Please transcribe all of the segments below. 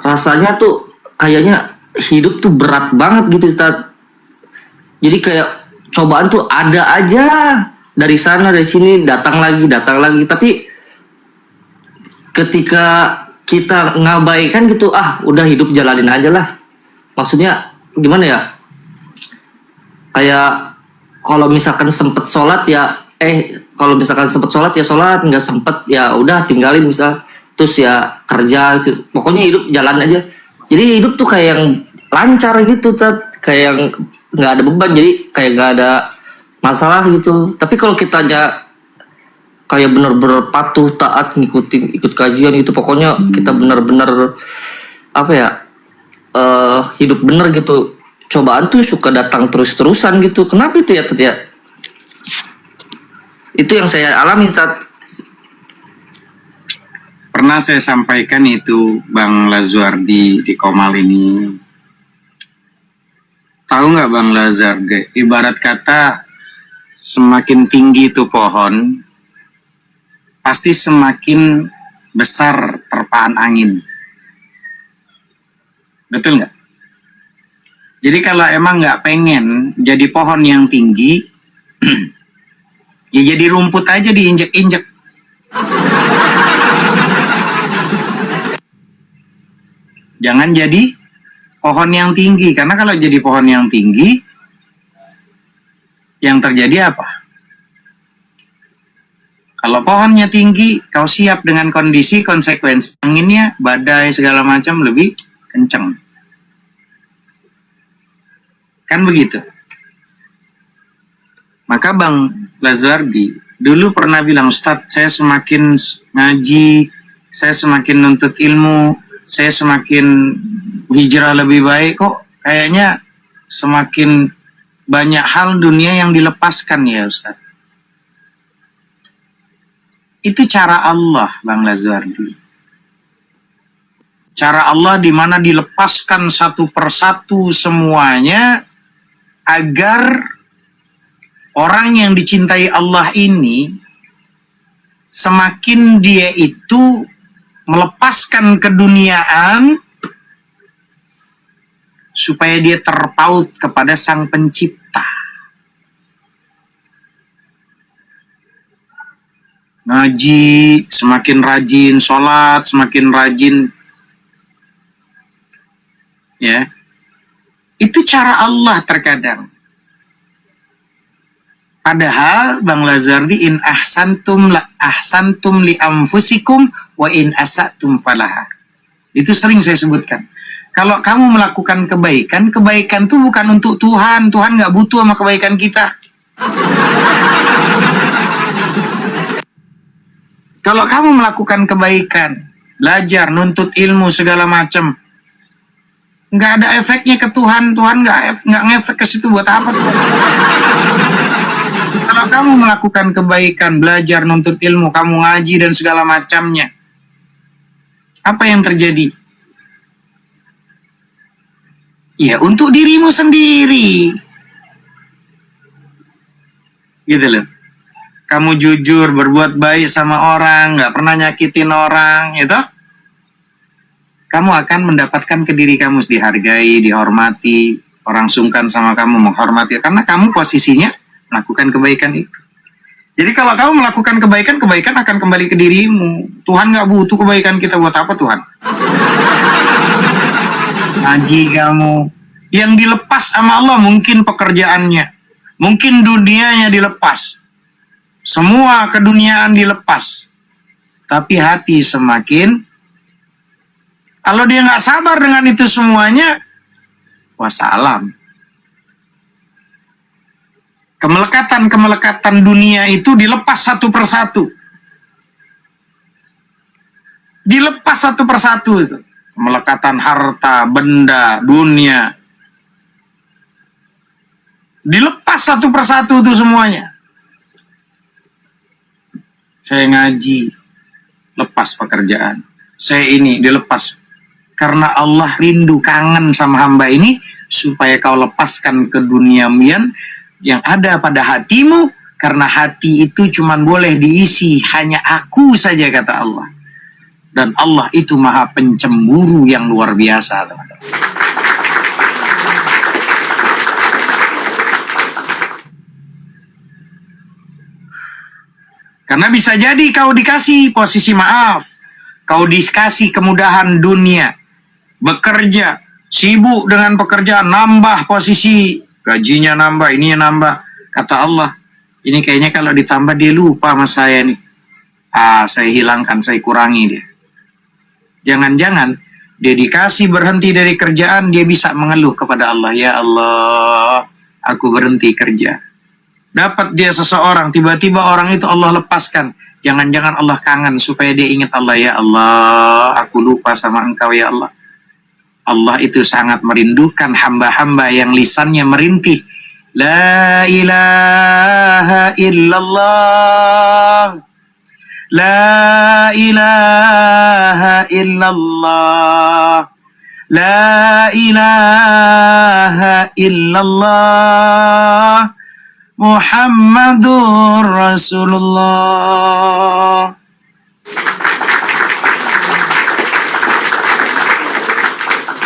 rasanya tuh kayaknya hidup tuh berat banget gitu Ustaz. Jadi kayak cobaan tuh ada aja, dari sana dari sini, datang lagi, tapi ketika kita ngabaikan gitu, udah hidup jalanin aja lah. Maksudnya gimana ya, kayak kalau misalkan sempet sholat ya kalau misalkan sempet sholat ya sholat, nggak sempet ya udah tinggalin, misal terus ya kerja gitu. Pokoknya hidup jalan aja. Jadi hidup tuh kayak yang lancar gitu, kayak yang nggak ada beban, jadi kayak nggak ada masalah gitu. Tapi kalau kita aja kayak bener-bener patuh taat ikut kajian gitu, pokoknya kita bener-bener apa ya, hidup bener gitu, cobaan tuh suka datang terus-terusan gitu. Kenapa itu ya, Tat ya? Itu yang saya alami, Tat. Pernah saya sampaikan itu, Bang Lazuardi, di Komal ini. Tahu nggak Bang Lazuardi, ibarat kata semakin tinggi itu pohon, pasti semakin besar terpaan angin. Betul nggak? Jadi kalau emang nggak pengen jadi pohon yang tinggi, ya jadi rumput aja, diinjek-injek. Jangan jadi pohon yang tinggi, karena kalau jadi pohon yang tinggi, yang terjadi apa? Kalau pohonnya tinggi, kau siap dengan kondisi konsekuensi anginnya, badai segala macam lebih kencang. Kan begitu. Maka Bang Lazuardi dulu pernah bilang, Ustadz, saya semakin ngaji, saya semakin nuntut ilmu, saya semakin hijrah lebih baik, kok kayaknya semakin banyak hal dunia yang dilepaskan ya Ustadz. Itu cara Allah, Bang Lazuardi. Cara Allah di mana dilepaskan satu persatu semuanya, agar orang yang dicintai Allah ini semakin dia itu melepaskan keduniaan supaya dia terpaut kepada Sang Pencipta. Ngaji, semakin rajin, sholat, semakin rajin. Ya, itu cara Allah terkadang. Padahal Bang Lazuardi, in ahsantum la ahsantum li anfusikum wa in asatum falaha. Itu sering saya sebutkan. Kalau kamu melakukan kebaikan, kebaikan itu bukan untuk Tuhan. Tuhan nggak butuh sama kebaikan kita. Kalau kamu melakukan kebaikan, belajar, nuntut ilmu segala macam, nggak ada efeknya ke Tuhan. Tuhan nggak ngefek ke situ, buat apa Tuhan? Kalau kamu melakukan kebaikan, belajar, nuntut ilmu, kamu ngaji dan segala macamnya, apa yang terjadi? Ya, untuk dirimu sendiri. Gitu loh. Kamu jujur, berbuat baik sama orang, nggak pernah nyakitin orang, gitu. Kamu akan mendapatkan ke diri kamu dihargai, dihormati, orang sungkan sama kamu, menghormati, karena kamu posisinya melakukan kebaikan itu. Jadi kalau kamu melakukan kebaikan, kebaikan akan kembali ke dirimu. Tuhan nggak butuh kebaikan kita, buat apa Tuhan? Ngaji kamu. Yang dilepas sama Allah mungkin pekerjaannya, mungkin dunianya dilepas, semua keduniaan dilepas. Tapi hati semakin, kalau dia nggak sabar dengan itu semuanya, wassalam. Kemelekatan-kemelekatan dunia itu dilepas satu persatu. Dilepas satu persatu itu. Kemelekatan harta, benda, dunia. Dilepas satu persatu itu semuanya. Saya ngaji, lepas pekerjaan. Saya ini dilepas. Karena Allah rindu, kangen sama hamba ini, supaya kau lepaskan keduniawian yang ada pada hatimu, karena hati itu cuma boleh diisi hanya aku saja, kata Allah. Dan Allah itu maha pencemburu yang luar biasa, teman-teman. Karena bisa jadi kau dikasih posisi maaf, kau dikasih kemudahan dunia, bekerja, sibuk dengan pekerjaan, nambah posisi, gajinya nambah, ininya nambah. Kata Allah, ini kayaknya kalau ditambah dia lupa sama saya nih. Saya hilangkan, saya kurangi dia. Jangan-jangan dia dikasih berhenti dari kerjaan, dia bisa mengeluh kepada Allah, ya Allah, aku berhenti kerja. Dapat dia seseorang, tiba-tiba orang itu Allah lepaskan. Jangan-jangan Allah kangen supaya dia ingat Allah, ya Allah, aku lupa sama engkau, ya Allah. Allah itu sangat merindukan hamba-hamba yang lisannya merintih. La ilaha illallah. La ilaha illallah. La ilaha illallah. Muhammadur Rasulullah.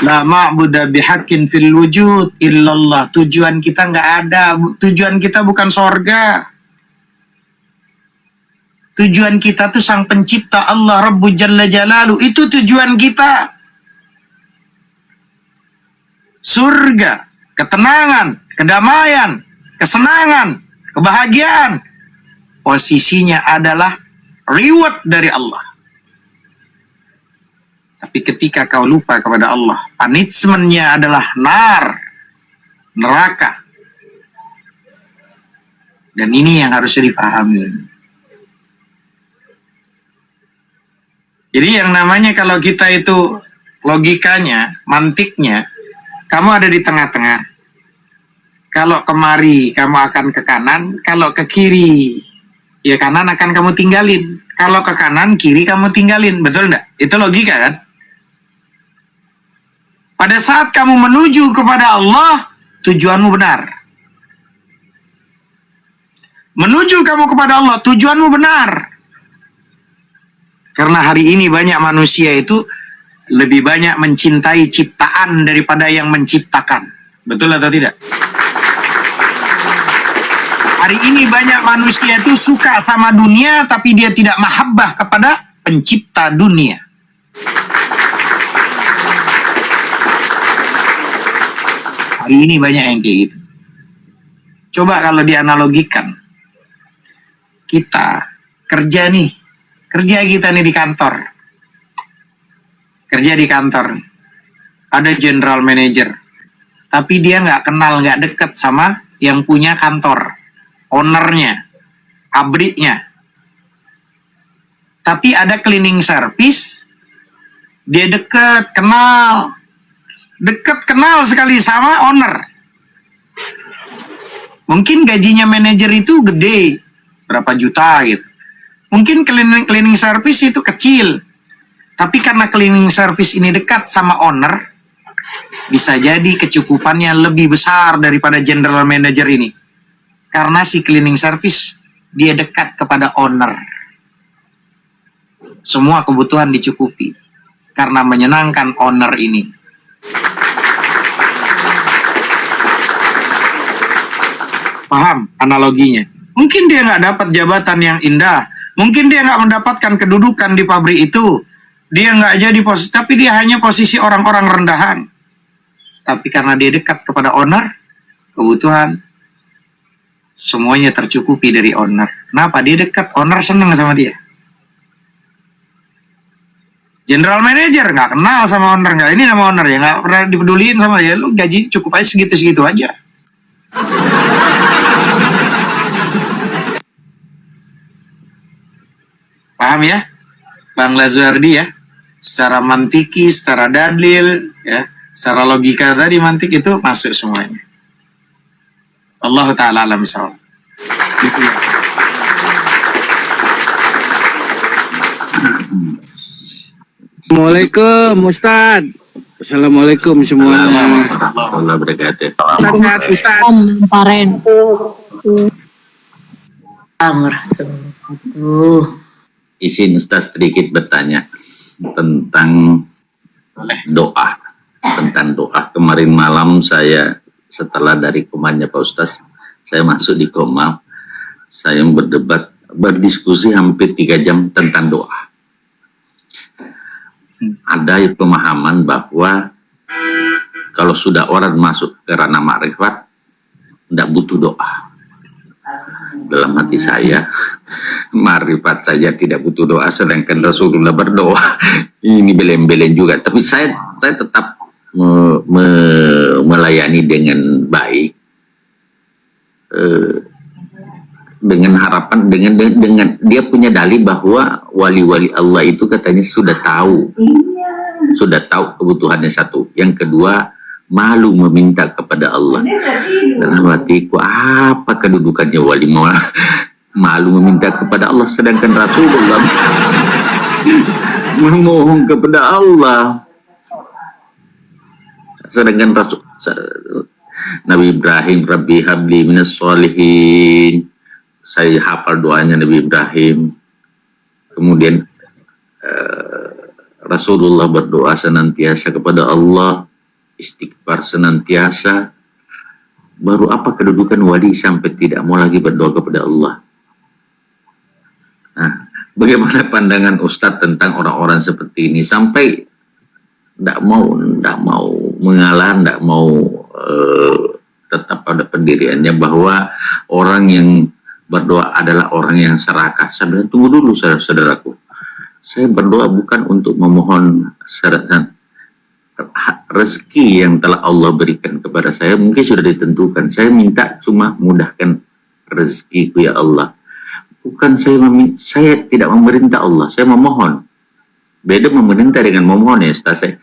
La ma'budu bihaqqin fil wujud illallah. Tujuan kita nggak ada. Tujuan kita bukan sorga. Tujuan kita tuh sang pencipta Allah Rabbu Jalla Jalalu. Itu tujuan kita. Surga, ketenangan, kedamaian, kesenangan, kebahagiaan. Posisinya adalah reward dari Allah. Tapi ketika kau lupa kepada Allah, punishment-nya adalah neraka. Dan ini yang harus dipahami. Jadi yang namanya kalau kita itu logikanya, mantiknya, kamu ada di tengah-tengah. Kalau kemari kamu akan ke kanan, kalau ke kiri ya kanan akan kamu tinggalin. Kalau ke kanan, kiri kamu tinggalin. Betul enggak? Itu logika kan? Pada saat kamu menuju kepada Allah, tujuanmu benar. Menuju kamu kepada Allah, tujuanmu benar. Karena hari ini banyak manusia itu lebih banyak mencintai ciptaan daripada yang menciptakan. Betul atau tidak? Hari ini banyak manusia itu suka sama dunia, tapi dia tidak mahabbah kepada pencipta dunia. Hari ini banyak yang kayak gitu. Coba kalau dianalogikan, kita kerja kita nih di kantor. Kerja di kantor. Ada general manager. Tapi dia nggak kenal, nggak deket sama yang punya kantor. Ownernya. Pabriknya. Tapi ada cleaning service. Dia deket, kenal. Deket, kenal sekali sama owner. Mungkin gajinya manajer itu gede. Berapa juta gitu. Mungkin cleaning service itu kecil. Tapi karena cleaning service ini dekat sama owner, bisa jadi kecukupannya lebih besar daripada general manager ini. Karena si cleaning service, dia dekat kepada owner. Semua kebutuhan dicukupi. Karena menyenangkan owner ini. Paham analoginya? Mungkin dia nggak dapat jabatan yang indah. Mungkin dia nggak mendapatkan kedudukan di pabrik itu. Dia nggak jadi posisi, tapi dia hanya posisi orang-orang rendahan. Tapi karena dia dekat kepada owner, kebutuhan semuanya tercukupi dari owner. Kenapa? Dia dekat, owner seneng sama dia. General manager nggak kenal sama owner, nggak ini nama owner ya, nggak pernah dipeduliin sama dia. Lu gaji cukup aja segitu-segitu aja. Paham ya, Bang Lazuardi ya? Secara mantiki, secara dalil, ya, secara logika tadi mantik itu masuk semuanya. Allah Ta'ala alam sawab. Gitu ya. Assalamualaikum Ustaz. Assalamualaikum semuanya. Allah berkati. Sehat Ustaz. Kemarin. Izin Ustaz sedikit bertanya. tentang doa. Tentang doa. Kemarin malam saya setelah dari komanya Pak Ustaz, saya masuk di koma, saya berdiskusi hampir 3 jam tentang doa. Ada pemahaman bahwa kalau sudah orang masuk ke ranah makrifat, tidak butuh doa. Dalam hati saya, makrifat saja tidak butuh doa, sedangkan Rasulullah berdoa. Ini belen-belen juga. Tapi saya tetap melayani dengan baik, dengan harapan, dengan dia punya dalih bahwa wali-wali Allah itu katanya sudah tahu kebutuhannya satu. Yang kedua, malu meminta kepada Allah. Dalam hatiku, apa kedudukannya wali malu meminta kepada Allah, sedangkan Rasulullah memohon kepada Allah. Sedangkan Nabi Ibrahim, Rabbi habli minas sholihin, saya hafal doanya Nabi Ibrahim. Kemudian Rasulullah berdoa senantiasa kepada Allah, istighfar senantiasa. Baru apa kedudukan wali sampai tidak mau lagi berdoa kepada Allah? Nah, bagaimana pandangan Ustadz tentang orang-orang seperti ini sampai tidak mau mengalah, tidak mau tetap pada pendiriannya bahwa orang yang berdoa adalah orang yang serakah. Saya bilang, tunggu dulu saudaraku. Saya berdoa bukan untuk memohon rezeki yang telah Allah berikan kepada saya. Mungkin sudah ditentukan. Saya minta cuma mudahkan rezekiku ya Allah. Bukan saya tidak memerintah Allah. Saya memohon. Beda memerintah dengan memohon ya Ustaz. Saya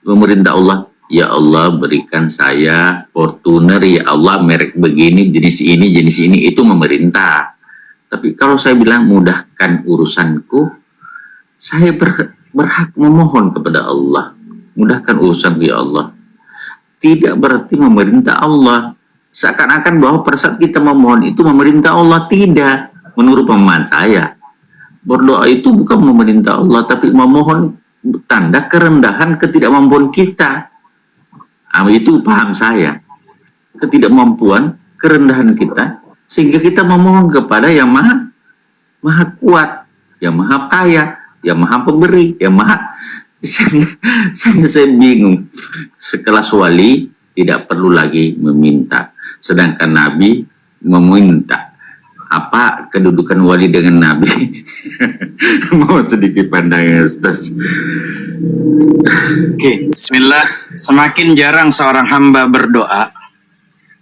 memerintah Allah, ya Allah berikan saya Fortuner, ya Allah merek begini, jenis ini, itu memerintah. Tapi kalau saya bilang mudahkan urusanku, saya berhak memohon kepada Allah. Mudahkan urusanku ya Allah. Tidak berarti memerintah Allah. Seakan-akan bahwa pada saat kita memohon itu memerintah Allah. Tidak. Menurut pemahaman saya, berdoa itu bukan memerintah Allah, tapi memohon tanda kerendahan ketidakmampuan kita. Itu paham saya. Ketidakmampuan, kerendahan kita, sehingga kita memohon kepada yang maha kuat, yang maha kaya, yang maha pemberi, yang maha... Saya bingung. Sekelas wali tidak perlu lagi meminta. Sedangkan Nabi meminta. Apa kedudukan wali dengan Nabi? Mau sedikit pandangan Ustaz. Oke, bismillah. Semakin jarang seorang hamba berdoa,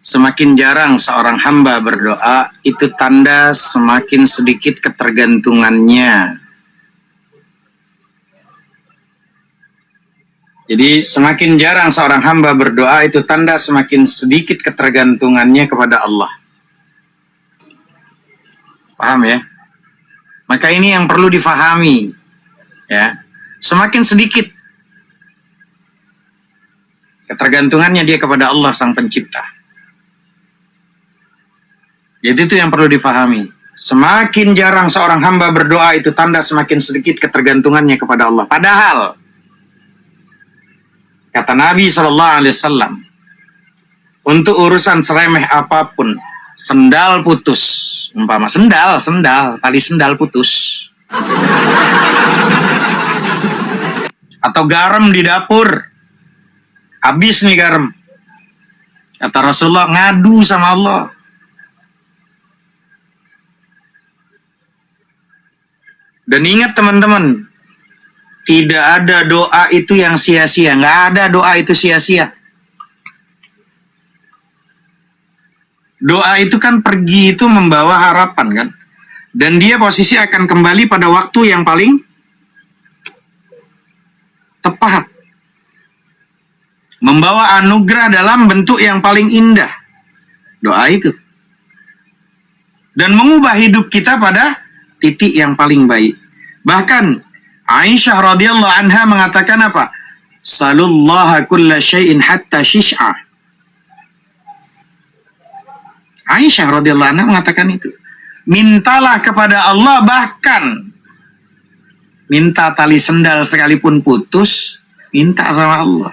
semakin jarang seorang hamba berdoa, itu tanda semakin sedikit ketergantungannya. Jadi semakin jarang seorang hamba berdoa, itu tanda semakin sedikit ketergantungannya kepada Allah. Paham ya? Maka ini yang perlu difahami. Ya, semakin sedikit ketergantungannya dia kepada Allah Sang Pencipta. Jadi itu yang perlu difahami. Semakin jarang seorang hamba berdoa, itu tanda semakin sedikit ketergantungannya kepada Allah. Padahal kata Nabi SAW, untuk urusan seremeh apapun, sendal putus, umpama tali sendal putus, atau garam di dapur, habis nih garam, kata Rasulullah, ngadu sama Allah. Dan ingat teman-teman, tidak ada doa itu yang sia-sia, nggak ada doa itu sia-sia. Doa itu kan pergi itu membawa harapan kan. Dan dia posisi akan kembali pada waktu yang paling tepat. Membawa anugerah dalam bentuk yang paling indah. Doa itu. Dan mengubah hidup kita pada titik yang paling baik. Bahkan Aisyah radhiyallahu anha mengatakan apa? Salullaha kulla syai'in hatta syish'ah. Aisyah radhiyallahu anha mengatakan itu. Mintalah kepada Allah bahkan minta tali sendal sekalipun putus, minta sama Allah.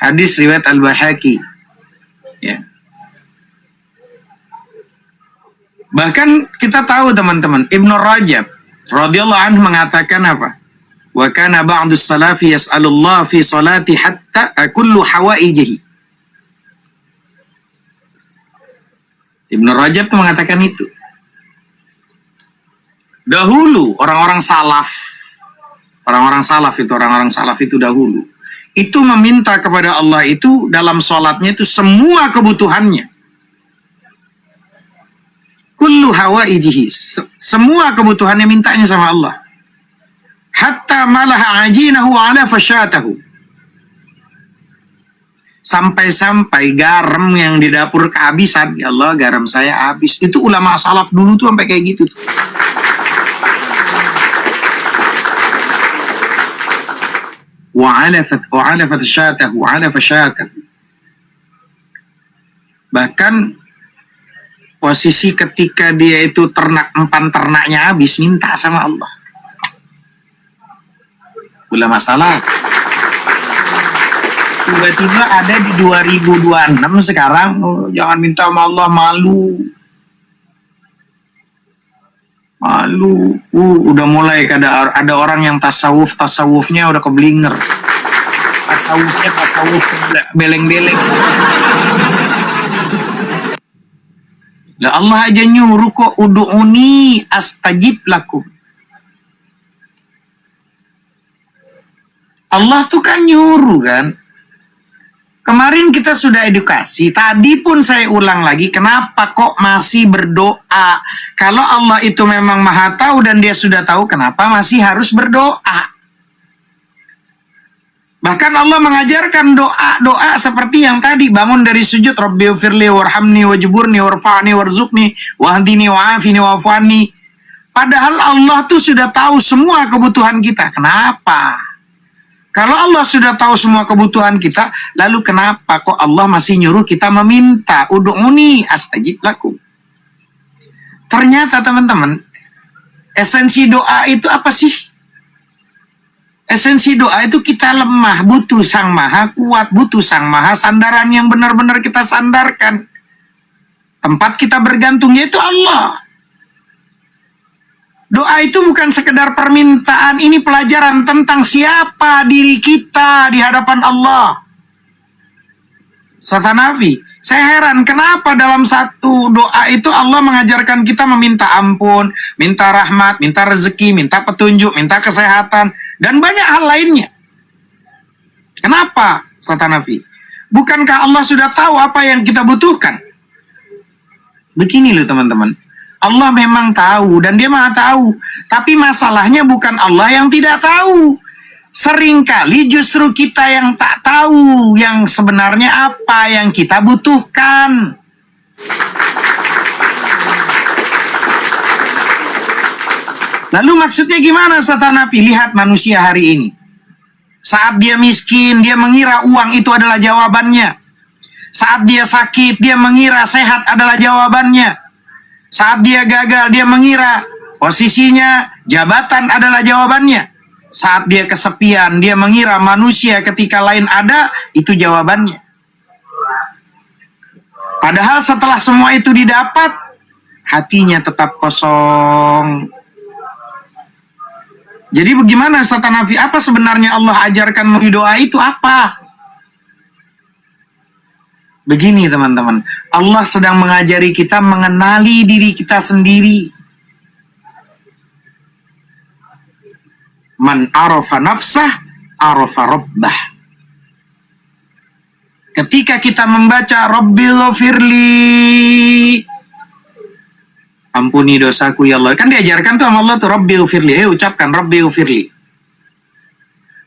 Hadis riwayat Al-Baihaqi. Ya. Bahkan kita tahu teman-teman, Ibnu Rajab radhiyallahu anhu mengatakan apa? Wa kana ba'du salafi yas'alullah fi salati hatta kullu hawaijihi. Ibnu Rajab itu mengatakan itu. Dahulu orang-orang salaf itu dahulu itu meminta kepada Allah itu dalam sholatnya itu semua kebutuhannya. Kullu hawaijihi, semua kebutuhannya mintanya sama Allah. Hatta malaha ajinahu ala fasyatahu. Sampai-sampai garam yang di dapur kehabisan. Ya Allah, garam saya habis. Itu ulama salaf dulu tuh sampai kayak gitu. Wa ala fasyatahu. Bahkan posisi ketika dia itu empan ternaknya habis, minta sama Allah. Ulama salaf. Tiba-tiba ada di 2026 sekarang, oh, jangan minta sama Allah, malu. Udah mulai ada orang yang tasawufnya udah keblinger. Tasawuf beleng-beleng. Lah Allah aja nyuruh kok, ud'uni astajib lakum. Allah tuh kan nyuruh kan. Kemarin kita sudah edukasi, tadi pun saya ulang lagi, kenapa kok masih berdoa? Kalau Allah itu memang maha tahu dan dia sudah tahu, kenapa masih harus berdoa? Bahkan Allah mengajarkan doa-doa seperti yang tadi, bangun dari sujud, Rabbighfirli warhamni wajburni warfa'ni warzuqni wahdini wa'afini wa'afani. Padahal Allah tuh sudah tahu semua kebutuhan kita. Kenapa? Kalau Allah sudah tahu semua kebutuhan kita, lalu kenapa kok Allah masih nyuruh kita meminta? Ud'uni astajib lakum. Ternyata teman-teman, esensi doa itu apa sih? Esensi doa itu kita lemah, butuh Sang Maha Kuat, butuh Sang Maha Sandaran yang benar-benar kita sandarkan. Tempat kita bergantung yaitu Allah. Doa itu bukan sekedar permintaan, ini pelajaran tentang siapa diri kita di hadapan Allah. Satanavi, saya heran kenapa dalam satu doa itu Allah mengajarkan kita meminta ampun, minta rahmat, minta rezeki, minta petunjuk, minta kesehatan, dan banyak hal lainnya. Kenapa, Satanavi? Bukankah Allah sudah tahu apa yang kita butuhkan? Begini loh teman-teman. Allah memang tahu dan dia maha tahu. Tapi masalahnya bukan Allah yang tidak tahu. Seringkali justru kita yang tak tahu yang sebenarnya apa yang kita butuhkan. Lalu maksudnya gimana Satanavi? Lihat manusia hari ini. Saat dia miskin, dia mengira uang itu adalah jawabannya. Saat dia sakit, dia mengira sehat adalah jawabannya. Saat dia gagal, dia mengira posisinya jabatan adalah jawabannya. Saat dia kesepian, dia mengira manusia ketika lain ada, itu jawabannya. Padahal setelah semua itu didapat, hatinya tetap kosong. Jadi bagaimana Satanavi? Apa sebenarnya Allah ajarkan melalui doa itu apa? Begini teman-teman, Allah sedang mengajari kita mengenali diri kita sendiri. Man arafa nafsah, arafa rabbah. Ketika kita membaca Rabbighfirli, ampuni dosaku ya Allah. Kan diajarkan tuh sama Allah tuh Rabbighfirli. Ucapkan Rabbighfirli.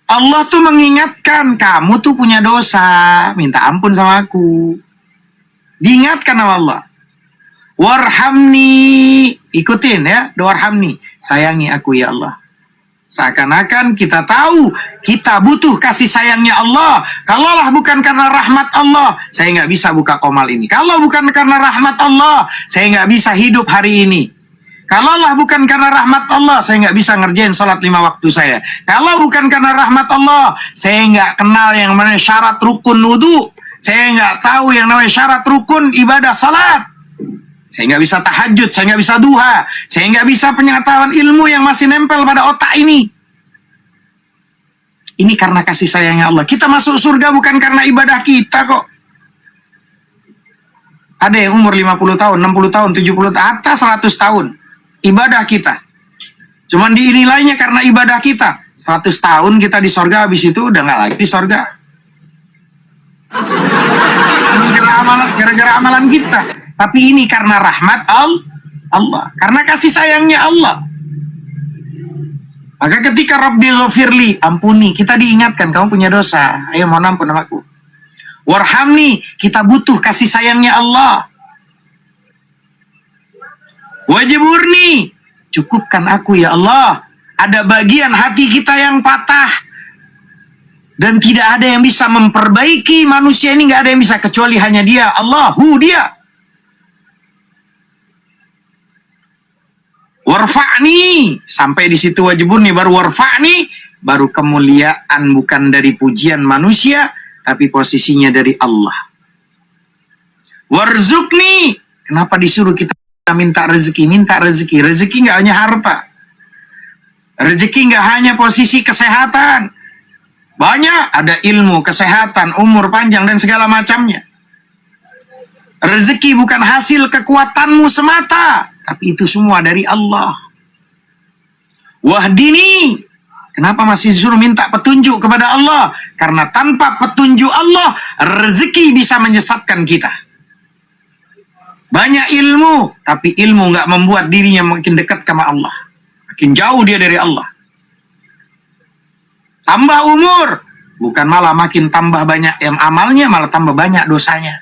Allah tuh mengingatkan, kamu tuh punya dosa, minta ampun sama aku. Diingatkan sama Allah. Warhamni, ikutin ya, warhamni, sayangi aku ya Allah. Seakan-akan kita tahu, kita butuh kasih sayangnya Allah. Kalaulah bukan karena rahmat Allah, saya nggak bisa buka komal ini. Kalau bukan karena rahmat Allah, saya nggak bisa hidup hari ini. Kalaulah bukan karena rahmat Allah, saya nggak bisa ngerjain sholat 5 waktu saya. Kalau bukan karena rahmat Allah, saya nggak kenal yang namanya syarat rukun wudu. Saya nggak tahu yang namanya syarat rukun ibadah salat. Saya nggak bisa tahajud, saya nggak bisa duha. Saya nggak bisa pengetahuan ilmu yang masih nempel pada otak ini. Ini karena kasih sayangnya Allah. Kita masuk surga bukan karena ibadah kita kok. Ada yang umur 50 tahun, 60 tahun, 70 tahun, atas 100 tahun. Ibadah kita. Cuman dinilainya karena ibadah kita. 100 tahun kita di sorga, habis itu udah nggak lagi di sorga. Gara-gara amalan kita. Tapi ini karena rahmat Allah. Karena kasih sayangnya Allah. Maka ketika Rabbi ghafirli, ampuni. Kita diingatkan, kamu punya dosa. Ayo mohon ampun namaku. Warhamni, kita butuh kasih sayangnya Allah. Wajiburni, cukupkan aku ya Allah. Ada bagian hati kita yang patah. Dan tidak ada yang bisa memperbaiki manusia ini, nggak ada yang bisa kecuali hanya Dia, Allahu Dia. Warfa'ni, sampai di situ wajiburni, baru warfa'ni, baru kemuliaan bukan dari pujian manusia, tapi posisinya dari Allah. Warzukni, kenapa disuruh kita minta rezeki? Minta rezeki. Rezeki nggak hanya harta. Rezeki nggak hanya posisi kesehatan. Banyak, ada ilmu, kesehatan, umur panjang, dan segala macamnya. Rezeki bukan hasil kekuatanmu semata, tapi itu semua dari Allah. Wahdini, kenapa masih disuruh minta petunjuk kepada Allah? Karena tanpa petunjuk Allah, rezeki bisa menyesatkan kita. Banyak ilmu, tapi ilmu nggak membuat dirinya makin dekat sama Allah. Makin jauh dia dari Allah. Tambah umur, bukan malah makin tambah banyak yang amalnya, malah tambah banyak dosanya.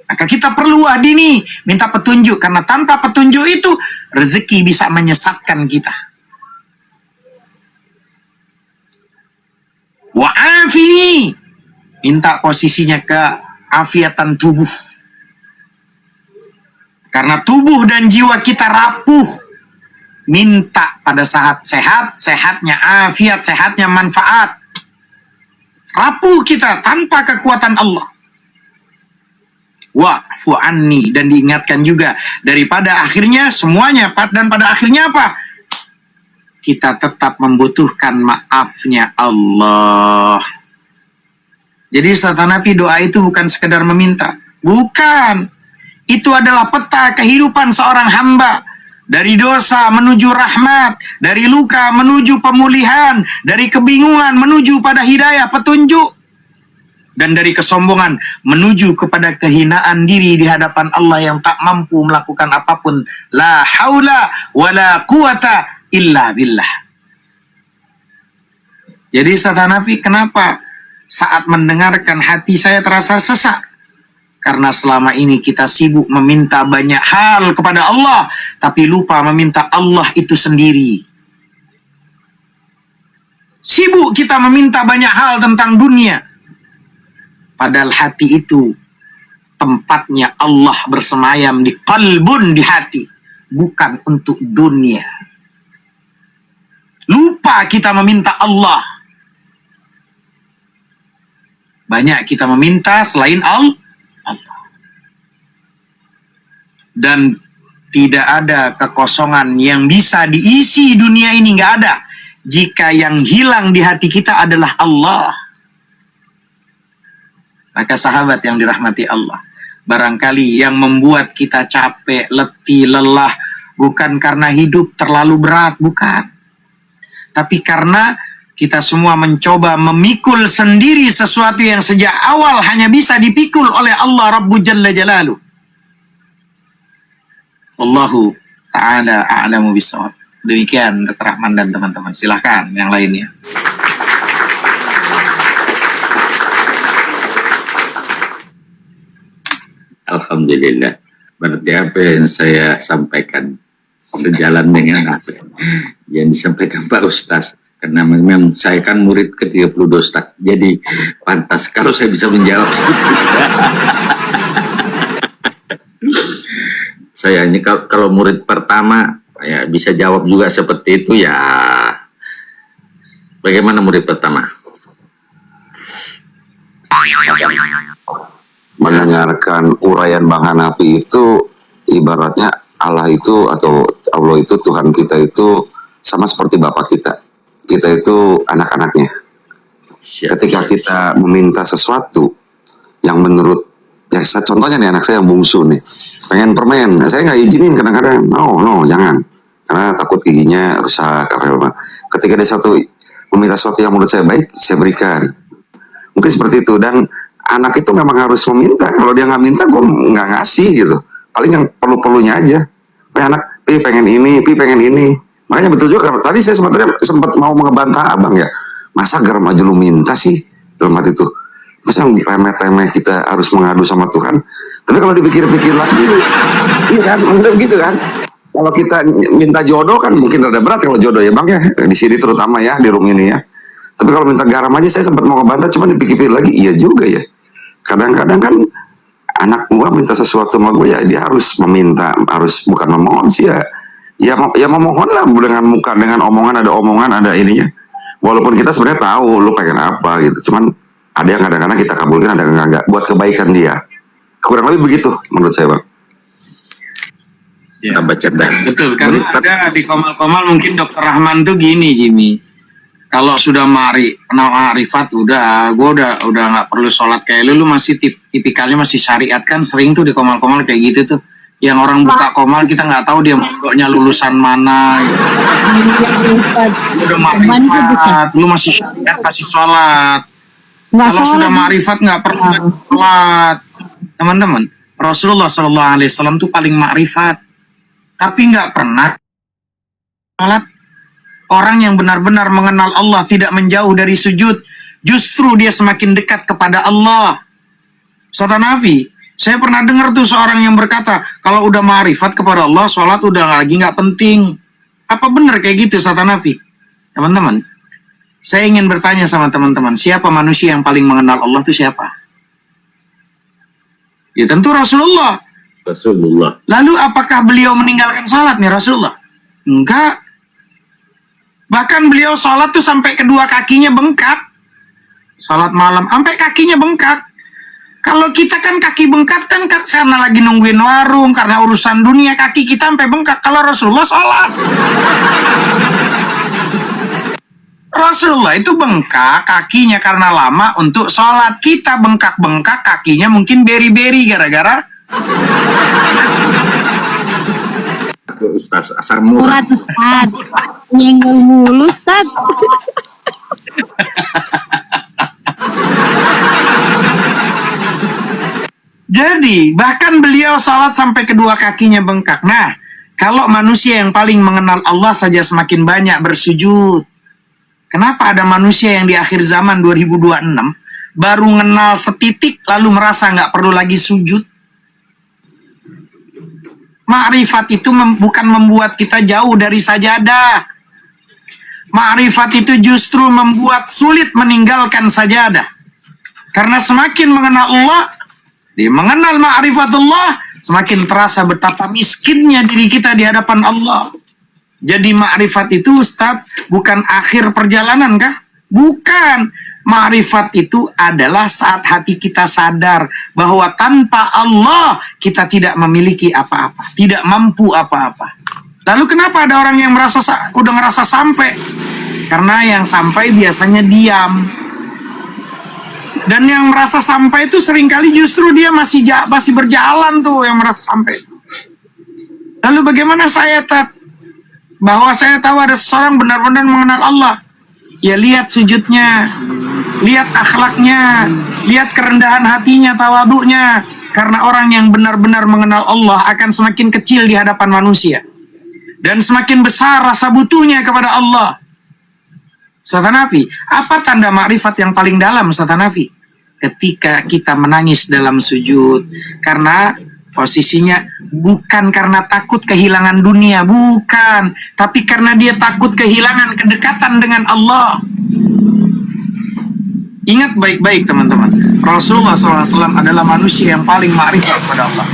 Maka kita perlu wahdini, minta petunjuk. Karena tanpa petunjuk itu, rezeki bisa menyesatkan kita. Wa'afini, minta posisinya keafiatan tubuh. Karena tubuh dan jiwa kita rapuh. Minta pada saat sehat, sehatnya afiat, sehatnya manfaat. Rapuh kita tanpa kekuatan Allah. Wa'fu anni, dan diingatkan juga daripada akhirnya semuanya, dan pada akhirnya apa? Kita tetap membutuhkan maafnya Allah. Jadi Ustaz Hanafi, doa itu bukan sekedar meminta. Bukan. Itu adalah peta kehidupan seorang hamba. Dari dosa menuju rahmat. Dari luka menuju pemulihan. Dari kebingungan menuju pada hidayah, petunjuk. Dan dari kesombongan menuju kepada kehinaan diri di hadapan Allah yang tak mampu melakukan apapun. La haula wa la quwata illa billah. Jadi Ustaz Hanafi, kenapa saat mendengarkan hati saya terasa sesak? Karena selama ini kita sibuk meminta banyak hal kepada Allah, tapi lupa meminta Allah itu sendiri. Sibuk kita meminta banyak hal tentang dunia. Padahal hati itu tempatnya Allah bersemayam di qalbun, di hati. Bukan untuk dunia. Lupa kita meminta Allah. Banyak kita meminta selain Allah. Dan tidak ada kekosongan yang bisa diisi dunia ini, nggak ada. Jika yang hilang di hati kita adalah Allah. Maka sahabat yang dirahmati Allah, barangkali yang membuat kita capek, letih, lelah, bukan karena hidup terlalu berat, bukan. Tapi karena kita semua mencoba memikul sendiri sesuatu yang sejak awal hanya bisa dipikul oleh Allah Rabbu Jalla Jalaluh. Wallahu ta'ala a'lamu bissawab. Demikian Dr. Rahman dan teman-teman. Silahkan yang lainnya. Alhamdulillah. Berarti apa yang saya sampaikan sejalan dengan apa yang disampaikan Pak Ustaz. Karena memang saya kan murid ke-32 Ustaz. Jadi pantas kalau saya bisa menjawab seperti itu. Saya ini kalau murid pertama Ya, bisa jawab juga seperti itu ya. Bagaimana murid pertama? Mendengarkan uraian Bang Hanafi itu ibaratnya Allah itu atau Allah itu Tuhan kita itu sama seperti Bapak kita. Kita itu anak-anaknya. Ketika kita meminta sesuatu yang menurut ya contohnya nih anak saya yang bungsu nih pengen permen, saya nggak izinin kadang-kadang, no jangan, karena takut giginya rusak apa. Ketika ada satu meminta sesuatu yang menurut saya baik, saya berikan. Mungkin seperti itu. Dan anak itu memang harus meminta. Kalau dia nggak minta, gue nggak ngasih gitu. Paling yang perlu-perlunya aja. Anak, pi pengen ini, pi pengen ini. Makanya betul juga. Tadi saya sempat mau mengebantah abang ya. Masa garam aja lu minta sih dalam hati itu. Masa yang remeh-temeh kita harus mengadu sama Tuhan. Tapi kalau dipikir-pikir lagi, iya kan, maksudnya begitu kan. Kalau kita minta jodoh kan mungkin rada berat kalau jodoh ya bang ya. Di sini terutama ya, di room ini ya. Tapi kalau minta garam aja saya sempat mau ngebantah, cuma dipikir-pikir lagi, iya juga ya. Kadang-kadang kan anak gua minta sesuatu sama gue ya dia harus meminta, harus bukan memohon sih ya. Ya memohon lah dengan muka, dengan omongan, ada ininya. Walaupun kita sebenarnya tahu lu pengen apa gitu, cuman ada yang kadang-kadang kita kabulkan, ada yang enggak buat kebaikan dia. Kurang lebih begitu menurut saya bang. Ya. Tambah cerdas. Betul, karena ada di Komal-Komal mungkin Dr. Rahman tuh gini Jimmy. Kalau sudah ma'rifat udah, gue udah nggak perlu sholat kayak lu masih tipikalnya masih syariat kan, sering tuh di Komal-Komal kayak gitu tuh. Yang orang buka Komal kita nggak tahu dia mondoknya lulusan mana. Lu udah ma'rifat, lu masih syariat kasih sholat. Kalau sudah ma'rifat nggak perlu sholat. Teman-teman, Rasulullah SAW tuh paling ma'rifat. Tapi nggak pernah sholat. Orang yang benar-benar mengenal Allah tidak menjauh dari sujud, justru dia semakin dekat kepada Allah. Ustaz Hanafi, saya pernah dengar tuh seorang yang berkata, kalau udah ma'rifat kepada Allah, sholat udah lagi nggak penting. Apa benar kayak gitu Ustaz Hanafi? Teman-teman, saya ingin bertanya sama teman-teman, siapa manusia yang paling mengenal Allah itu siapa? Ya tentu Rasulullah. Rasulullah. Lalu apakah beliau meninggalkan sholat nih Rasulullah? Enggak. Bahkan beliau sholat tuh sampai kedua kakinya bengkak. Sholat malam, sampai kakinya bengkak. Kalau kita kan kaki bengkak kan karena lagi nungguin warung, karena urusan dunia kaki kita sampai bengkak. Kalau Rasulullah sholat. Rasulullah itu bengkak kakinya karena lama untuk sholat. Kita bengkak-bengkak kakinya mungkin beri-beri gara-gara Ustaz asal murah. Ustaz, nyenggol mulu Ustaz. Jadi bahkan beliau sholat sampai kedua kakinya bengkak. Nah, kalau manusia yang paling mengenal Allah saja semakin banyak bersujud, kenapa ada manusia yang di akhir zaman 2026 baru kenal setitik lalu merasa nggak perlu lagi sujud? Ma'rifat itu bukan membuat kita jauh dari sajadah. Ma'rifat itu justru membuat sulit meninggalkan sajadah. Karena semakin mengenal Allah, dia mengenal ma'rifatullah, semakin terasa betapa miskinnya diri kita di hadapan Allah. Jadi ma'rifat itu Ustaz bukan akhir perjalanan kah? Bukan. Ma'rifat itu adalah saat hati kita sadar bahwa tanpa Allah kita tidak memiliki apa-apa, tidak mampu apa-apa. Lalu kenapa ada orang yang merasa udah ngerasa sampai? Karena yang sampai biasanya diam. Dan yang merasa sampai itu seringkali justru dia masih berjalan tuh yang merasa sampai. Lalu bagaimana saya bahwa saya tahu ada seseorang benar-benar mengenal Allah? Ya lihat sujudnya, lihat akhlaknya, lihat kerendahan hatinya, tawadhu'nya. Karena orang yang benar-benar mengenal Allah akan semakin kecil di hadapan manusia. Dan semakin besar rasa butuhnya kepada Allah. Ustaz Hanafi, apa tanda makrifat yang paling dalam Ustaz Hanafi? Ketika kita menangis dalam sujud. Karena posisinya bukan karena takut kehilangan dunia, bukan. Tapi karena dia takut kehilangan kedekatan dengan Allah. Ingat baik-baik teman-teman, Rasulullah SAW adalah manusia yang paling ma'rifat kepada Allah.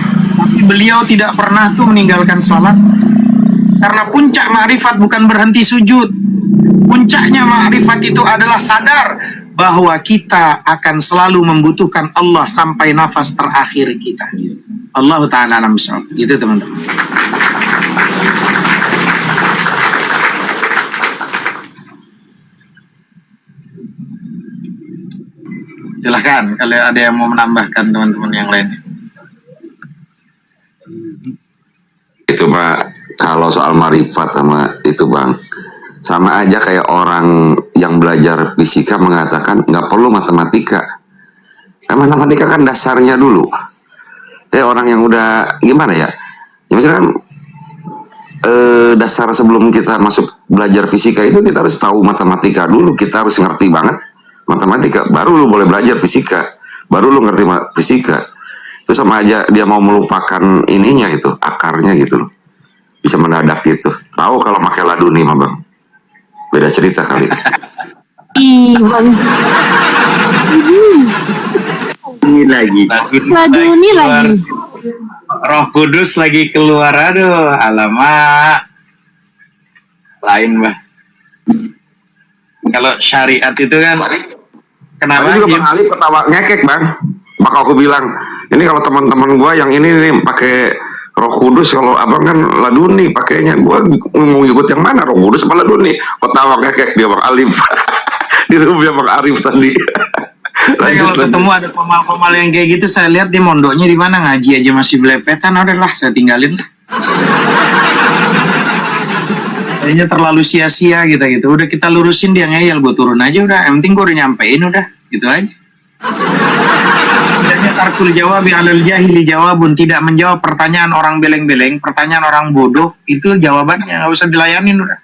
Tapi beliau tidak pernah tuh meninggalkan salat. Karena puncak ma'rifat bukan berhenti sujud. Puncaknya ma'rifat itu adalah sadar bahwa kita akan selalu membutuhkan Allah sampai nafas terakhir kita. Allah Ta'ala alam bisawab. Gitu teman-teman. Silahkan kalau ada yang mau menambahkan teman-teman yang lain. Itu Pak, kalau soal marifat sama itu Bang, sama aja kayak orang yang belajar fisika mengatakan nggak perlu matematika. Matematika kan dasarnya dulu. Orang yang udah gimana ya? Ya misalnya kan dasar sebelum kita masuk belajar fisika itu kita harus tahu matematika dulu. Kita harus ngerti banget matematika, baru lu boleh belajar fisika, baru lu ngerti fisika. Itu sama aja dia mau melupakan ininya itu, akarnya gitu loh. Bisa mendadak gitu. Tahu kalau pakai laduni mah Bang. Beda cerita kali. Ih, Bang. Ini lagi. Laduni lagi. Roh Kudus lagi keluar, aduh, alamak. Lain, Mbah. Kalau syariat itu kan, kenapa? Tadi juga Bang Ali ketawa ngekek Bang. Maka aku bilang, ini kalau teman-teman gua yang ini nih pakai Roh Kudus, kalau abang kan laduni pakainya, gua mau ikut yang mana, Roh Kudus apa laduni? Ketawa ngekek dia Bang Alif. Di rumah Bang Arif tadi. Saya kalau ketemu ada komal-komal yang kayak gitu, saya lihat di mondoknya di mana, ngaji aja masih belepetan, udahlah saya tinggalin. Kayaknya terlalu sia-sia gitu. Udah kita lurusin dia ngeyel, gue turun aja udah. Yang penting gue udah nyampein udah, gitu aja. Adanya tarkul jawabi alal jahili jawabun, tidak menjawab pertanyaan orang beleng-beleng, pertanyaan orang bodoh itu jawabannya, nggak usah dilayanin udah.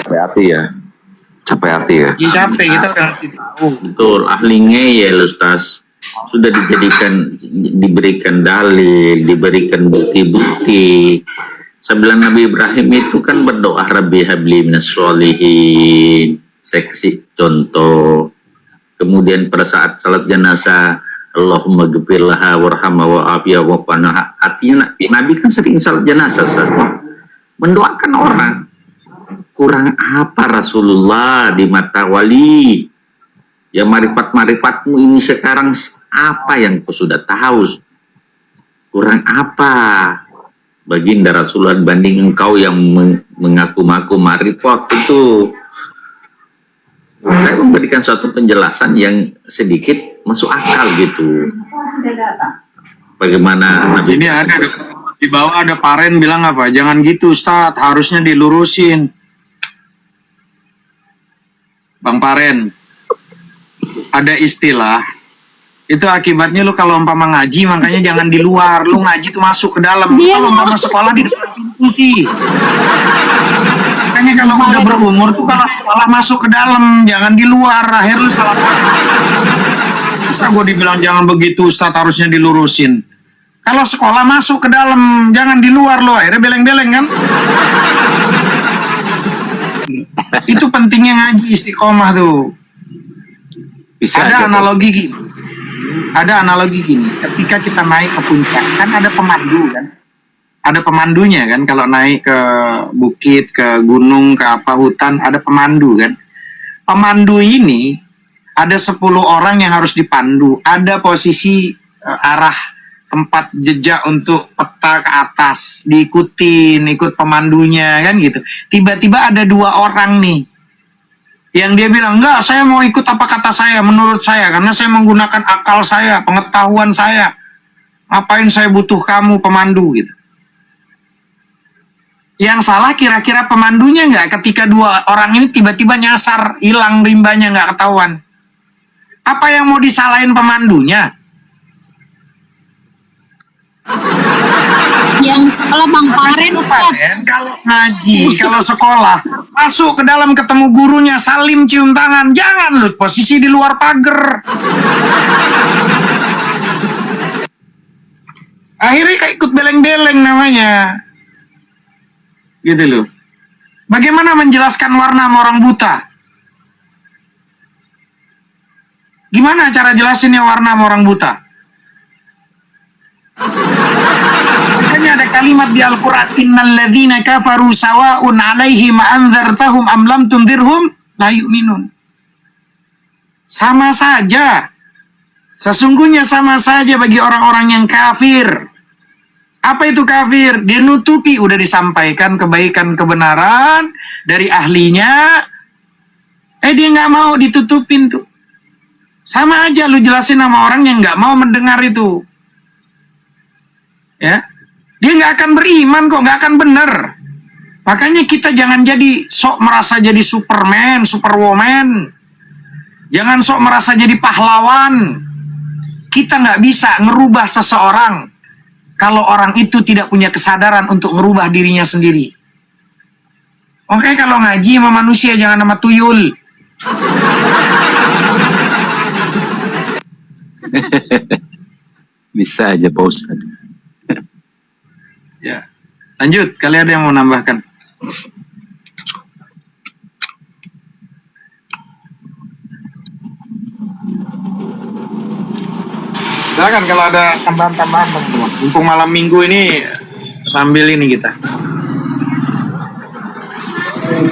Capek hati ya. Capek hati ya. Ya, capek kita udah ngerti tahu. Betul, ahli ngeyel Ustaz. Sudah diberikan dalil, diberikan bukti-bukti. Sebelah Nabi Ibrahim itu kan berdoa Rabbi habli minas sholihin. Saya kasih contoh. Kemudian pada saat salat jenazah, Allahumma ghfirlaha warhamha wa'afiha wa'afnaha. Artinya Nabi kan sering salat jenazah, Ustaz. Mendoakan orang. Kurang apa Rasulullah di mata wali? Ya marifat-marifatmu ini sekarang apa yang kau sudah tahu? Kurang apa baginda Rasulullah dibanding engkau yang mengaku-ngaku marifat itu? Saya memberikan suatu penjelasan yang sedikit masuk akal gitu. Bagaimana Nabi? Ini ada di bawah ada Paren bilang apa? Jangan gitu Ustadz, harusnya dilurusin. Bang Paren, ada istilah itu akibatnya lu kalau umpama ngaji, makanya jangan di luar, lu ngaji tuh masuk ke dalam. Kalau umpama sekolah di depan pintu sih, makanya kalau udah berumur tuh kalau sekolah masuk ke dalam, jangan di luar. Akhir lu salah. Masa gue dibilang jangan begitu Ustadz, harusnya dilurusin. Kalau sekolah masuk ke dalam, jangan di luar, lo akhirnya beleng-beleng kan. Itu pentingnya ngaji istiqomah tuh. Ada analogi gini. Ada analogi gini. Ketika kita naik ke puncak, kan ada pemandu kan. Ada pemandunya kan. Kalau naik ke bukit, ke gunung, ke apa hutan, ada pemandu kan. Pemandu ini ada 10 orang yang harus dipandu. Ada posisi arah tempat jejak untuk peta ke atas, diikutin, ikut pemandunya kan gitu. Tiba-tiba ada 2 orang nih yang dia bilang, enggak, saya mau ikut apa kata saya, menurut saya, karena saya menggunakan akal saya, pengetahuan saya. Ngapain saya butuh kamu pemandu gitu. Yang salah kira-kira pemandunya nggak ketika 2 orang ini tiba-tiba nyasar, hilang rimbanya, nggak ketahuan. Apa yang mau disalahin pemandunya? Yang sekolah Bang Paren, Kalau ngaji, kalau sekolah, masuk ke dalam ketemu gurunya, salim cium tangan, jangan lu posisi di luar pagar. Akhirnya kayak ikut beleng-beleng namanya. Gitu loh. Bagaimana menjelaskan warna sama orang buta? Gimana cara jelasinnya warna sama orang buta? Makanya ada kalimat di Al-Quran, innal ladzina kafaru sawa'un 'alaihim anzartahum am lam tundirhum la yu'minun. Sama saja. Sesungguhnya sama saja bagi orang-orang yang kafir. Apa itu kafir? Dia nutupi, udah disampaikan kebaikan kebenaran dari ahlinya, dia nggak mau ditutupin tuh. Sama aja lu jelasin sama orang yang nggak mau mendengar itu. Ya, dia nggak akan beriman kok, nggak akan bener. Makanya kita jangan jadi sok merasa jadi Superman, Superwoman. Jangan sok merasa jadi pahlawan. Kita nggak bisa ngerubah seseorang kalau orang itu tidak punya kesadaran untuk ngerubah dirinya sendiri. Oke, kalau ngaji sama manusia jangan sama tuyul. Bisa aja Pak Ustadz. Ya, lanjut. Kalian ada yang mau nambahkan? Silakan kalau ada tambahan-tambahan, teman-teman. Mumpung malam minggu ini sambil ini kita.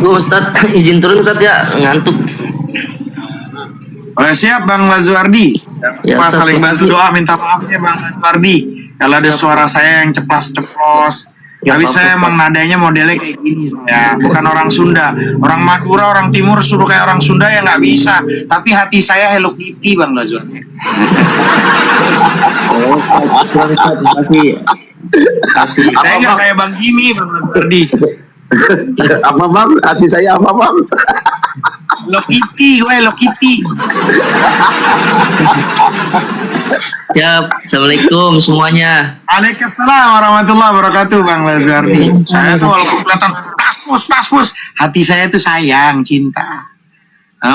Gue Ustad izin turun Ustad ya, ngantuk. Siap Bang Lazuardi. Ya, Ustaz, Saling bantu makasih. doa, minta maaf ya Bang Lazuardi. Kalau ada suara saya yang ceplas-ceplos. Ya, Tapi apa-apa, saya Ustaz. emang nadanya modelnya kayak gini saya. Bukan orang Sunda. Orang Madura, orang Timur suruh kayak orang Sunda ya nggak bisa. Tapi hati saya Hello Kitty Bang Lazuardi. Oh, Ustad, makasih. Makasih. Saya nggak kayak Bang Jimmy Bang Lazuardi. Apa Bang? Hati saya apa Bang? Hello Kitty, Hello Kitty. Ya, assalamualaikum semuanya. Waalaikumsalam warahmatullahi wabarakatuh Bang Lazuardi. Saya tuh walaupun kelihatan paspus, hati saya tuh sayang, cinta.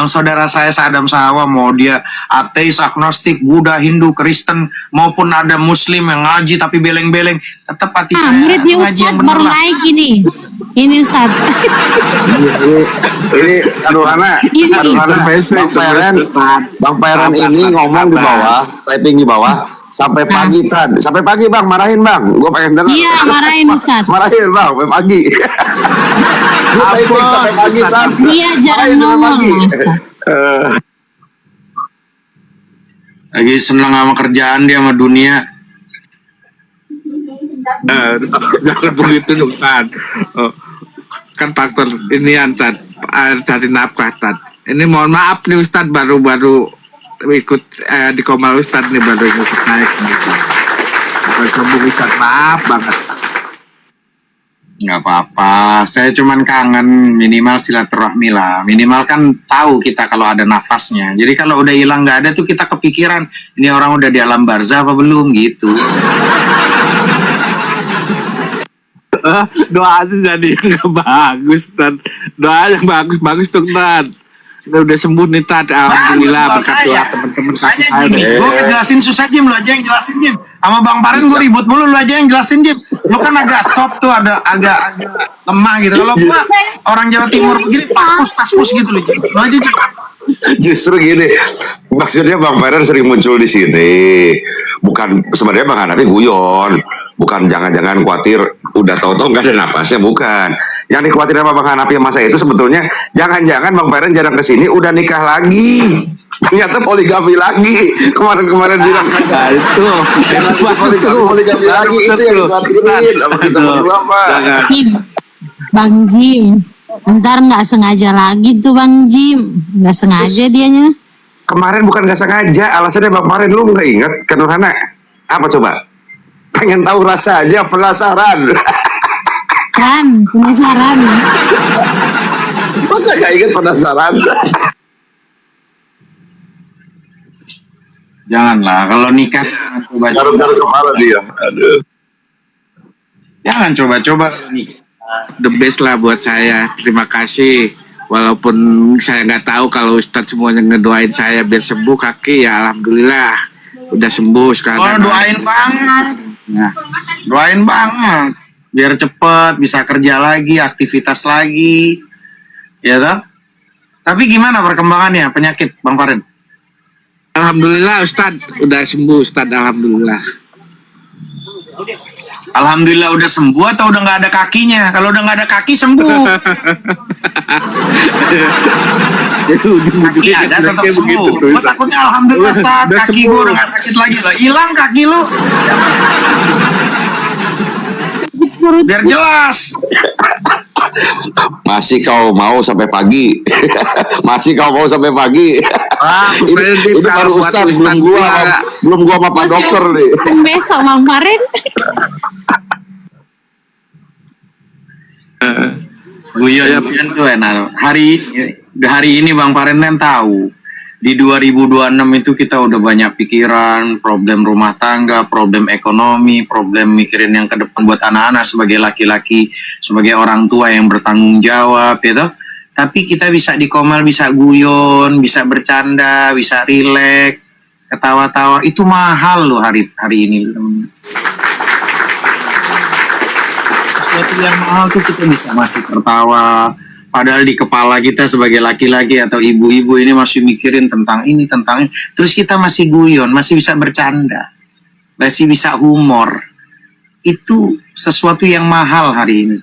Saudara saya Sadam Sawa, mau dia ateis, agnostik, Buddha, Hindu, Kristen, maupun ada Muslim yang ngaji tapi beleng-beleng, tetap hati saya Muridnya ngaji yang Ustadz bener baru lah. naik ini. Ini Ustadz. Ini aduhana Bang Pairan ini ngomong di bawah, typing di bawah sampai pagi Tan. Sampai pagi Bang, marahin Bang. Gue pengen dengar. Iya, marahin Ustadz. Marahin Bang, sampai pagi. Gue typing sampai pagi Tan. Iya, jarang Marahin sampai ngomong pagi. Ustadz. Lagi senang sama kerjaan dia sama dunia. Jangan begitu dong Tan. Oh, kan faktor ini Tan, cari nafkah Tan. Ini mohon maaf nih Ustadz, baru ikut di Komal Ustadz nih, baru ikut naik gitu. Sombong Ustadz, maaf banget. Nggak apa-apa, saya cuman kangen, minimal silaturahmi lah. Minimal kan tahu kita kalau ada nafasnya. Jadi kalau udah hilang nggak ada tuh kita kepikiran, ini orang udah di alam barzah apa belum gitu. Doa itu jadi yang bagus Tan. Doa yang bagus tuh Tan. Udah sembuh nih Tan, alhamdulillah Bagus, berkat Bang, doa saya. teman-teman Tanya kakak Jimmy, gue ngejelasin susah Jim, lu aja yang jelasin Jim. Sama Bang Paren gue ribut mulu, lu aja yang jelasin Jim. Lu kan agak soft tuh, agak lemah gitu. Kalau gua orang Jawa Timur begini paspus gitu lu. Lu aja Jim. Justru gini, maksudnya Bang Pairan sering muncul di sini. Bukan sebenarnya Bang Hanafi guyon, bukan jangan-jangan khawatir udah tahu-tahu nggak ada napasnya, bukan. Yang dikhawatirin sama Bang Hanafi masa itu sebetulnya jangan-jangan Bang Pairan jarang kesini udah nikah lagi. Ternyata poligami lagi. Kemarin-kemarin bilang kagak. itu Poligami lagi itu yang dikhawatirin sama kita berdua Pak. Jim, Bang Jim. Ntar nggak sengaja lagi tuh Bang Jim. Nggak sengaja dianya. Kemarin bukan nggak sengaja, alasannya Bang Pairan lu nggak ingat kan Nurhana? Apa coba? Pengen tahu rasa aja, penasaran. Kan, penasaran. Masa nggak ingat penasaran? Janganlah, kalau nikah jangan coba-coba. Garuk-garuk kepala dia. Aduh. Jangan coba-coba kalau nikah. the best lah buat saya. Terima kasih. Walaupun saya nggak tahu kalau Ustadz semuanya ngedoain saya biar sembuh kaki, ya alhamdulillah udah sembuh sekarang. Oh, doain banget. Nah, Doain banget. Biar cepet bisa kerja lagi, aktivitas lagi. Ya toh? Tapi gimana perkembangannya penyakit Bang Farid? alhamdulillah Ustadz udah sembuh Ustadz, alhamdulillah. Alhamdulillah udah sembuh atau udah nggak ada kakinya? Kalau udah nggak ada kaki sembuh. Kaki ada tetap sembuh. Gue takutnya alhamdulillah saat Udah kaki gue sembuh. udah nggak sakit lagi loh. Hilang kaki lu. Biar jelas. Masih kau mau sampai pagi? Masih kau mau sampai pagi? ini baru Ustaz, belum gua sama Pak Dokter nih. Besok Bang Paren. Guyon tuh enak. Hari ini Bang Parenten tahu di 2026 itu kita udah banyak pikiran, problem rumah tangga, problem ekonomi, problem mikirin yang ke depan buat anak-anak sebagai laki-laki, sebagai orang tua yang bertanggung jawab, gitu. Tapi kita bisa di Komal, bisa guyon, bisa bercanda, bisa rileks, ketawa-tawa. Itu mahal loh hari ini. Sesuatu yang mahal tuh kita bisa masih tertawa. Padahal di kepala kita sebagai laki-laki atau ibu-ibu ini masih mikirin tentang ini, tentang ini. Terus kita masih guyon, masih bisa bercanda, masih bisa humor. Itu sesuatu yang mahal hari ini.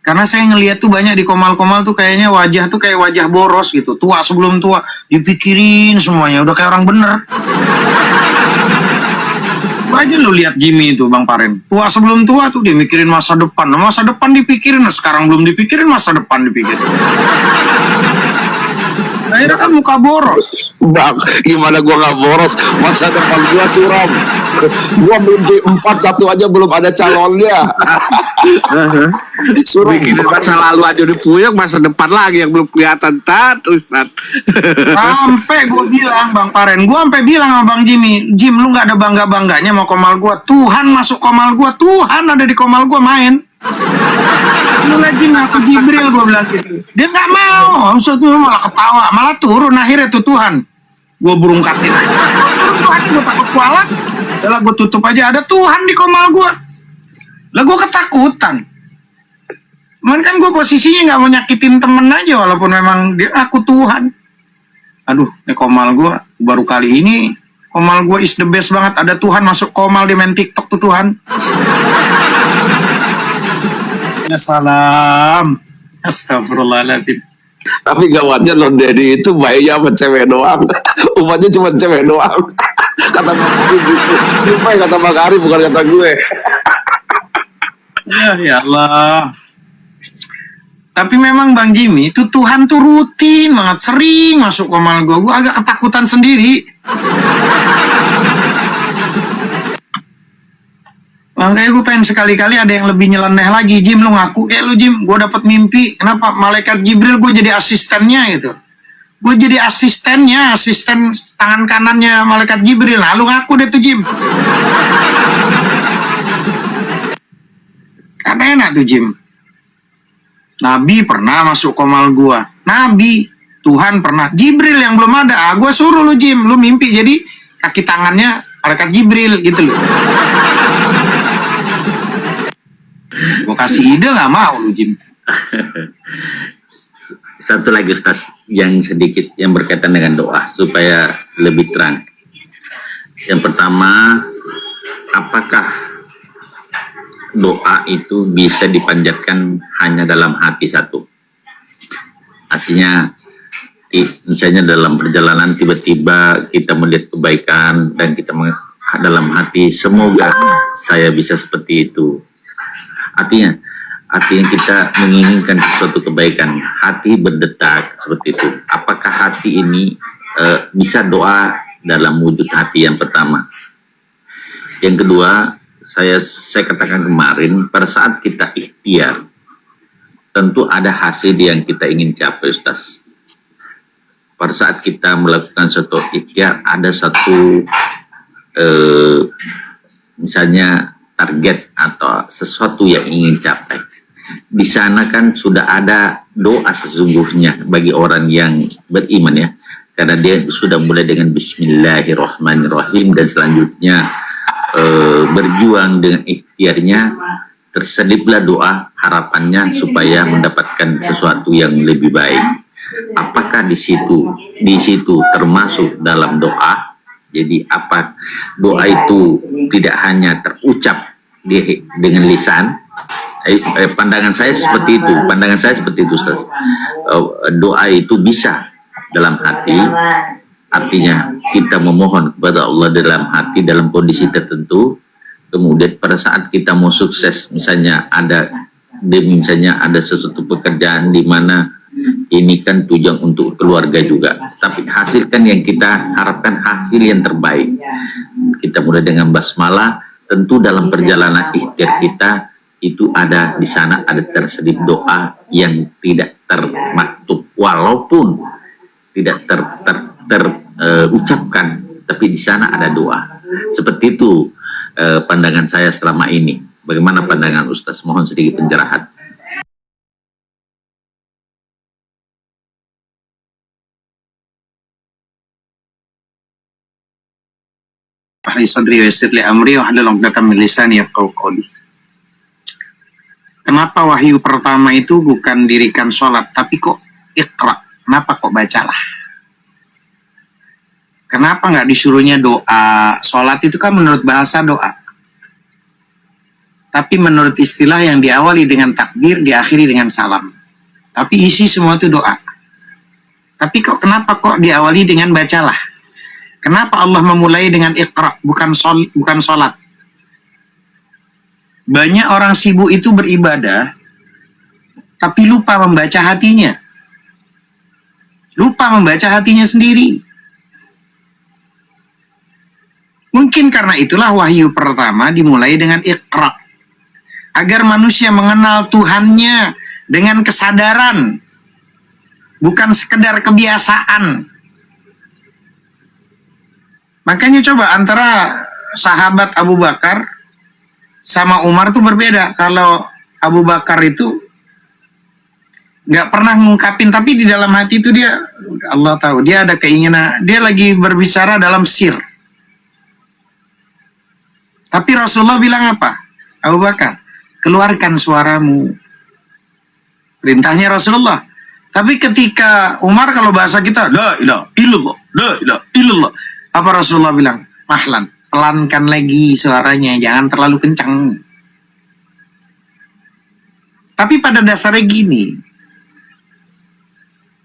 Karena saya ngelihat tuh banyak di Komal-Komal tuh kayaknya wajah tuh kayak wajah boros gitu. Tua sebelum tua, dipikirin semuanya. Udah kayak orang bener. Aja lu lihat Jimmy itu Bang Paren. Tua sebelum tua tuh dia mikirin masa depan. Nah, masa depan dipikirin, nah, sekarang belum dipikirin, masa depan dipikirin. Akhirnya kan muka boros. Bang, gimana gua nggak boros? Masa depan gua suram. Gua mimpi 4-1 aja belum ada calonnya. Suram. Bikin masa lalu aja udah puyeng, masa depan lagi yang belum kelihatan, Ustaz. Sampai gue bilang Bang Paren, gue sampai bilang sama Bang Jimmy, Jim lu nggak ada bangga-bangganya mau Komal gue. Tuhan masuk Komal gue, Tuhan ada di Komal gue main. Lu lihat Jim, aku Jibril, gue bilang gitu. Dia nggak mau, maksudnya malah ketawa, malah turun akhirnya tuh Tuhan. Gue burung katin aja. Tuhan, gue takut kualat. Udah gue tutup aja, ada Tuhan di Komal gue. Lah gue ketakutan. Cuman kan gue posisinya nggak mau nyakitin temen aja, walaupun memang dia aku Tuhan. Aduh, ini Komal gue baru kali ini. Komal gue is the best banget. Ada Tuhan masuk Komal di main TikTok tuh Tuhan. Ya salam. Astagfirullahaladzim. Tapi gawatnya Lon Deddy itu bayinya sama cewek doang. Umatnya cuma cewek doang. Kata Bang Ari gitu. Lupa kata Bang Ari, bukan kata gue. Ya Allah. Tapi memang Bang Jimmy itu Tuhan tuh rutin banget, sering masuk Komal gue. Gue agak ketakutan sendiri. Makanya gue pengen sekali-kali ada yang lebih nyeleneh lagi. Jim, lu ngaku kayak lu Jim. Gue dapet mimpi. Kenapa? Malaikat Jibril gue jadi asistennya gitu. Gue jadi asistennya, asisten tangan kanannya Malaikat Jibril. Nah, lu ngaku deh tuh Jim. Karena enak tuh Jim. Nabi pernah masuk Komal gua. Nabi, Tuhan pernah. Jibril yang belum ada. Gua suruh lu Jim, lu mimpi jadi kaki tangannya malaikat Jibril gitu loh. Gua kasih ide nggak mau lu Jim. Satu lagi Ustaz, yang sedikit yang berkaitan dengan doa supaya lebih terang. Yang pertama, apakah doa itu bisa dipanjatkan hanya dalam hati satu? Artinya misalnya dalam perjalanan tiba-tiba kita melihat kebaikan dan kita dalam hati semoga saya bisa seperti itu. Artinya kita menginginkan sesuatu kebaikan, hati berdetak seperti itu. Apakah hati ini bisa doa dalam wujud hati? Yang pertama. Yang kedua, saya katakan kemarin, pada saat kita ikhtiar, tentu ada hasil yang kita ingin capai, Ustaz. Pada saat kita melakukan suatu ikhtiar, ada satu misalnya target atau sesuatu yang ingin capai. Di sana kan sudah ada doa sesungguhnya bagi orang yang beriman ya, karena dia sudah mulai dengan Bismillahirrahmanirrahim dan selanjutnya berjuang dengan ikhtiarnya, terseliplah doa harapannya supaya mendapatkan sesuatu yang lebih baik. Apakah di situ termasuk dalam doa? Jadi apa doa itu tidak hanya terucap dengan lisan. Pandangan saya seperti itu. Pandangan saya seperti itu, Ustaz. Doa itu bisa dalam hati, artinya kita memohon kepada Allah dalam hati dalam kondisi tertentu. Kemudian pada saat kita mau sukses, misalnya misalnya ada sesuatu pekerjaan di mana ini kan tujuan untuk keluarga juga, tapi hasil kan yang kita harapkan hasil yang terbaik. Kita mulai dengan basmalah, tentu dalam perjalanan ikhtiar kita itu ada di sana ada terselip doa yang tidak termaktub, walaupun tidak terucapkan, tapi di sana ada doa. Seperti itu pandangan saya selama ini. Bagaimana pandangan Ustaz? Mohon sedikit pencerahan. Ahli sadri wa yassir li amri wa hlul 'uqdatam min lisani yafqahu qawli. Kenapa wahyu pertama itu bukan dirikan sholat, tapi kok iqra? Kenapa kok bacalah? Kenapa nggak disuruhnya doa? Sholat itu kan menurut bahasa doa. Tapi menurut istilah yang diawali dengan takbir, diakhiri dengan salam. Tapi isi semua itu doa. Tapi kenapa kok diawali dengan bacalah? Kenapa Allah memulai dengan iqra, bukan sholat? Banyak orang sibuk itu beribadah, tapi lupa membaca hatinya. Lupa membaca hatinya sendiri. Mungkin karena itulah wahyu pertama dimulai dengan iqra. Agar manusia mengenal Tuhannya dengan kesadaran. Bukan sekedar kebiasaan. Makanya coba antara sahabat Abu Bakar sama Umar tuh berbeda. Kalau Abu Bakar itu nggak pernah ngungkapin, tapi di dalam hati itu dia, Allah tahu, dia ada keinginan, dia lagi berbicara dalam sir. Tapi Rasulullah bilang apa? Abu Bakar, keluarkan suaramu. Perintahnya Rasulullah. Tapi ketika Umar, kalau bahasa kita, la ilaha illallah, la ilaha illallah. Apa Rasulullah bilang? Mahlan, pelankan lagi suaranya, jangan terlalu kencang. Tapi pada dasarnya gini,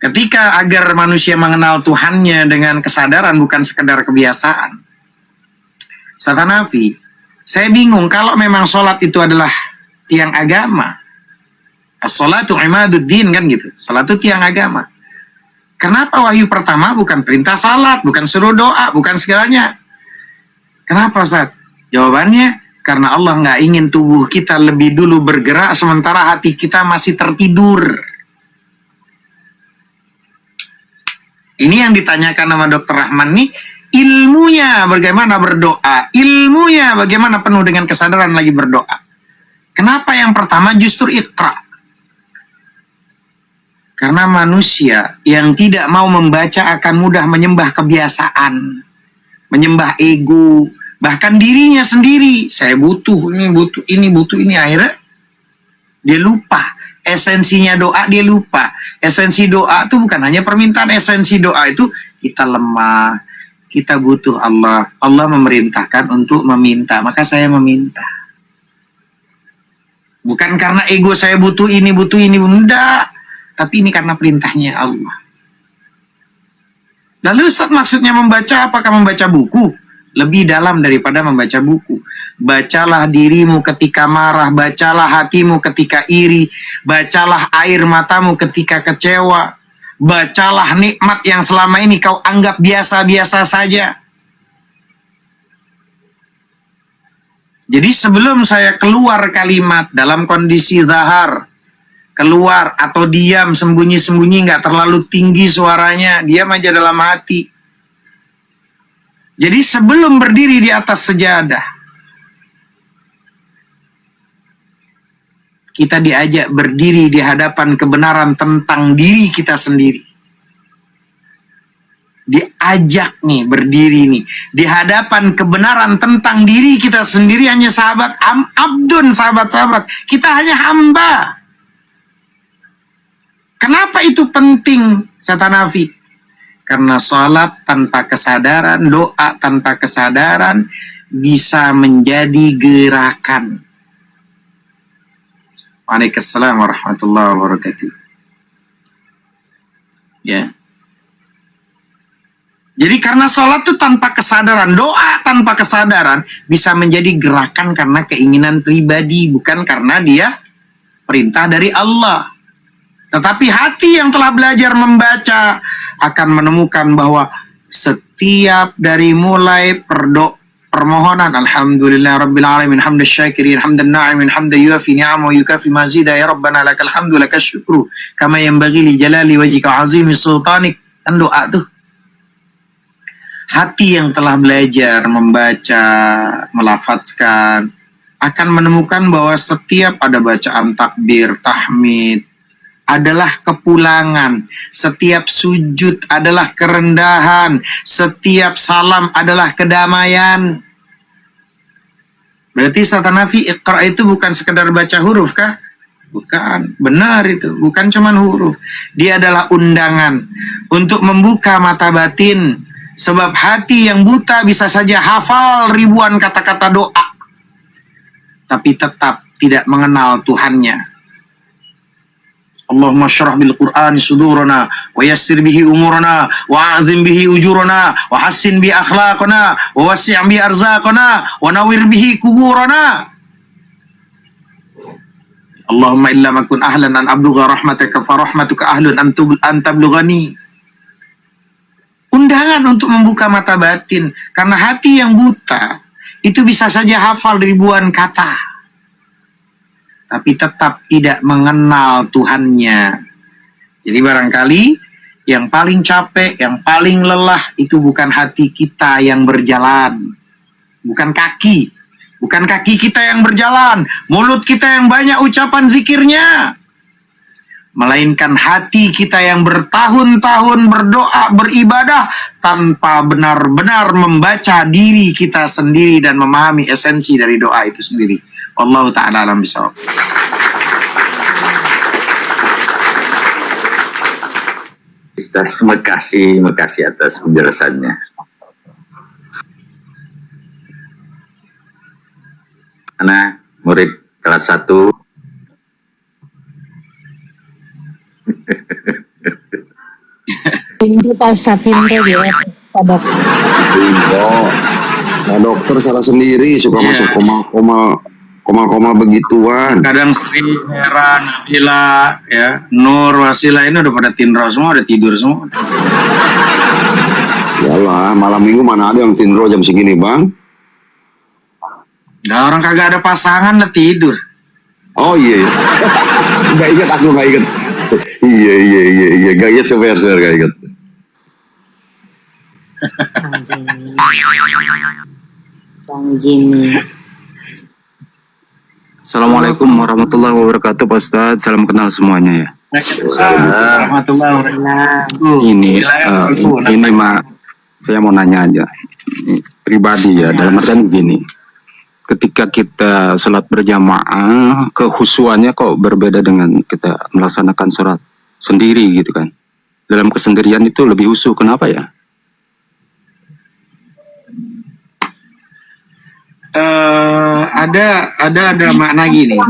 ketika agar manusia mengenal Tuhannya dengan kesadaran, bukan sekedar kebiasaan. Ustaz Hanafi, saya bingung kalau memang sholat itu adalah tiang agama. As-sholatu imaduddin, kan gitu. Sholat itu tiang agama. Kenapa wahyu pertama bukan perintah salat, bukan suruh doa, bukan segalanya? Kenapa, Ustaz? Jawabannya, karena Allah nggak ingin tubuh kita lebih dulu bergerak sementara hati kita masih tertidur. Ini yang ditanyakan sama Dr. Rahman nih, ilmunya bagaimana berdoa, ilmunya bagaimana penuh dengan kesadaran lagi berdoa. Kenapa yang pertama justru iqra? Karena manusia yang tidak mau membaca akan mudah menyembah kebiasaan, menyembah ego, bahkan dirinya sendiri. Saya butuh ini, akhirnya dia lupa. Esensinya doa dia lupa. Esensi doa itu bukan hanya permintaan, esensi doa itu kita lemah, kita butuh Allah. Allah memerintahkan untuk meminta, maka saya meminta. Bukan karena ego saya butuh ini, enggak. Tapi ini karena perintahnya Allah. Lalu Ustaz, maksudnya membaca, apakah membaca buku? Lebih dalam daripada membaca buku. Bacalah dirimu ketika marah, bacalah hatimu ketika iri, bacalah air matamu ketika kecewa, bacalah nikmat yang selama ini kau anggap biasa-biasa saja. Jadi sebelum saya keluar kalimat dalam kondisi zahar, keluar atau diam, sembunyi-sembunyi, nggak terlalu tinggi suaranya, diam aja dalam hati. Jadi sebelum berdiri di atas sejadah, kita diajak berdiri di hadapan kebenaran tentang diri kita sendiri. Diajak nih, berdiri nih di hadapan kebenaran tentang diri kita sendiri. Hanya sahabat abdun, sahabat-sahabat, kita hanya hamba. Kenapa itu penting, Ustaz Hanafi? Karena sholat tanpa kesadaran, doa tanpa kesadaran bisa menjadi gerakan. Waalaikumsalam warahmatullahi wabarakatuh. Ya. Jadi karena sholat itu tanpa kesadaran, doa tanpa kesadaran bisa menjadi gerakan karena keinginan pribadi, bukan karena dia perintah dari Allah. Tetapi hati yang telah belajar membaca akan menemukan bahwa setiap dari mulai permohonan alhamdulillah rabbil alamin hamdan syakirin hamdan na'imin hamdan yuafi ni'ama wa yukafi mazida ya rabbana lakal hamdu lakas syukru kama yanbaghi li jalali wajhika azimi sultanik. Kan doa tuh. Hati yang telah belajar membaca, melafadzkan akan menemukan bahwa setiap ada bacaan takbir, tahmid adalah kepulangan, setiap sujud adalah kerendahan, setiap salam adalah kedamaian. Berarti Satanafi Iqra itu bukan sekedar baca huruf kah? Bukan, benar itu, bukan cuman huruf. Dia adalah undangan untuk membuka mata batin. Sebab hati yang buta bisa saja hafal ribuan kata-kata doa, tapi tetap tidak mengenal Tuhannya. Allahumma syrah bil Qur'ani sudurana, wa yassir bihi umurana, wa azim bihi ujurana, wa hassin bi akhlaqana, wa wasi' bi arzaqana, wa nawir bihi kuburana. Allahumma illa makun ahlan an abdugha rahmataka fa rahmatuka ahlun an tablughani. Undangan untuk membuka mata batin. Karena hati yang buta itu bisa saja hafal ribuan kata, tapi tetap tidak mengenal Tuhannya. Jadi barangkali yang paling capek, yang paling lelah itu bukan hati kita yang berjalan, bukan kaki. Bukan kaki kita yang berjalan, mulut kita yang banyak ucapan zikirnya, melainkan hati kita yang bertahun-tahun berdoa, beribadah tanpa benar-benar membaca diri kita sendiri dan memahami esensi dari doa itu sendiri. Wallahu ta'ala alam bisawab. Ustaz, terima kasih atas penjelasannya. Anak murid kelas 1 Indro Pak Ustadz, Indro dia Pak Dok. Nah, dokter salah sendiri suka Iya. masuk koma begituan. Kadang Sri, Hera, Nabila, ya, Nur, Wasila ini udah pada tindro semua, udah tidur semua. Yalah, malam minggu mana ada yang tindro jam segini, Bang? Nah, orang kagak ada pasangan udah tidur. Oh iya. Gak ingat aku, gak ingat. Iya. Gak ingat sebenarnya, gak ingat. Bang Jimmy. Assalamualaikum warahmatullahi wabarakatuh, Pak Ustadz. Salam kenal semuanya ya. Warahmatullahi wabarakatuh. Ini Silakan, ini saya mau nanya aja. Ini pribadi ya, dalam artian begini. Ketika kita sholat berjamaah, kehusuannya kok berbeda dengan kita melaksanakan sholat sendiri gitu kan. Dalam kesendirian itu lebih husu, kenapa ya? Ada makna gini.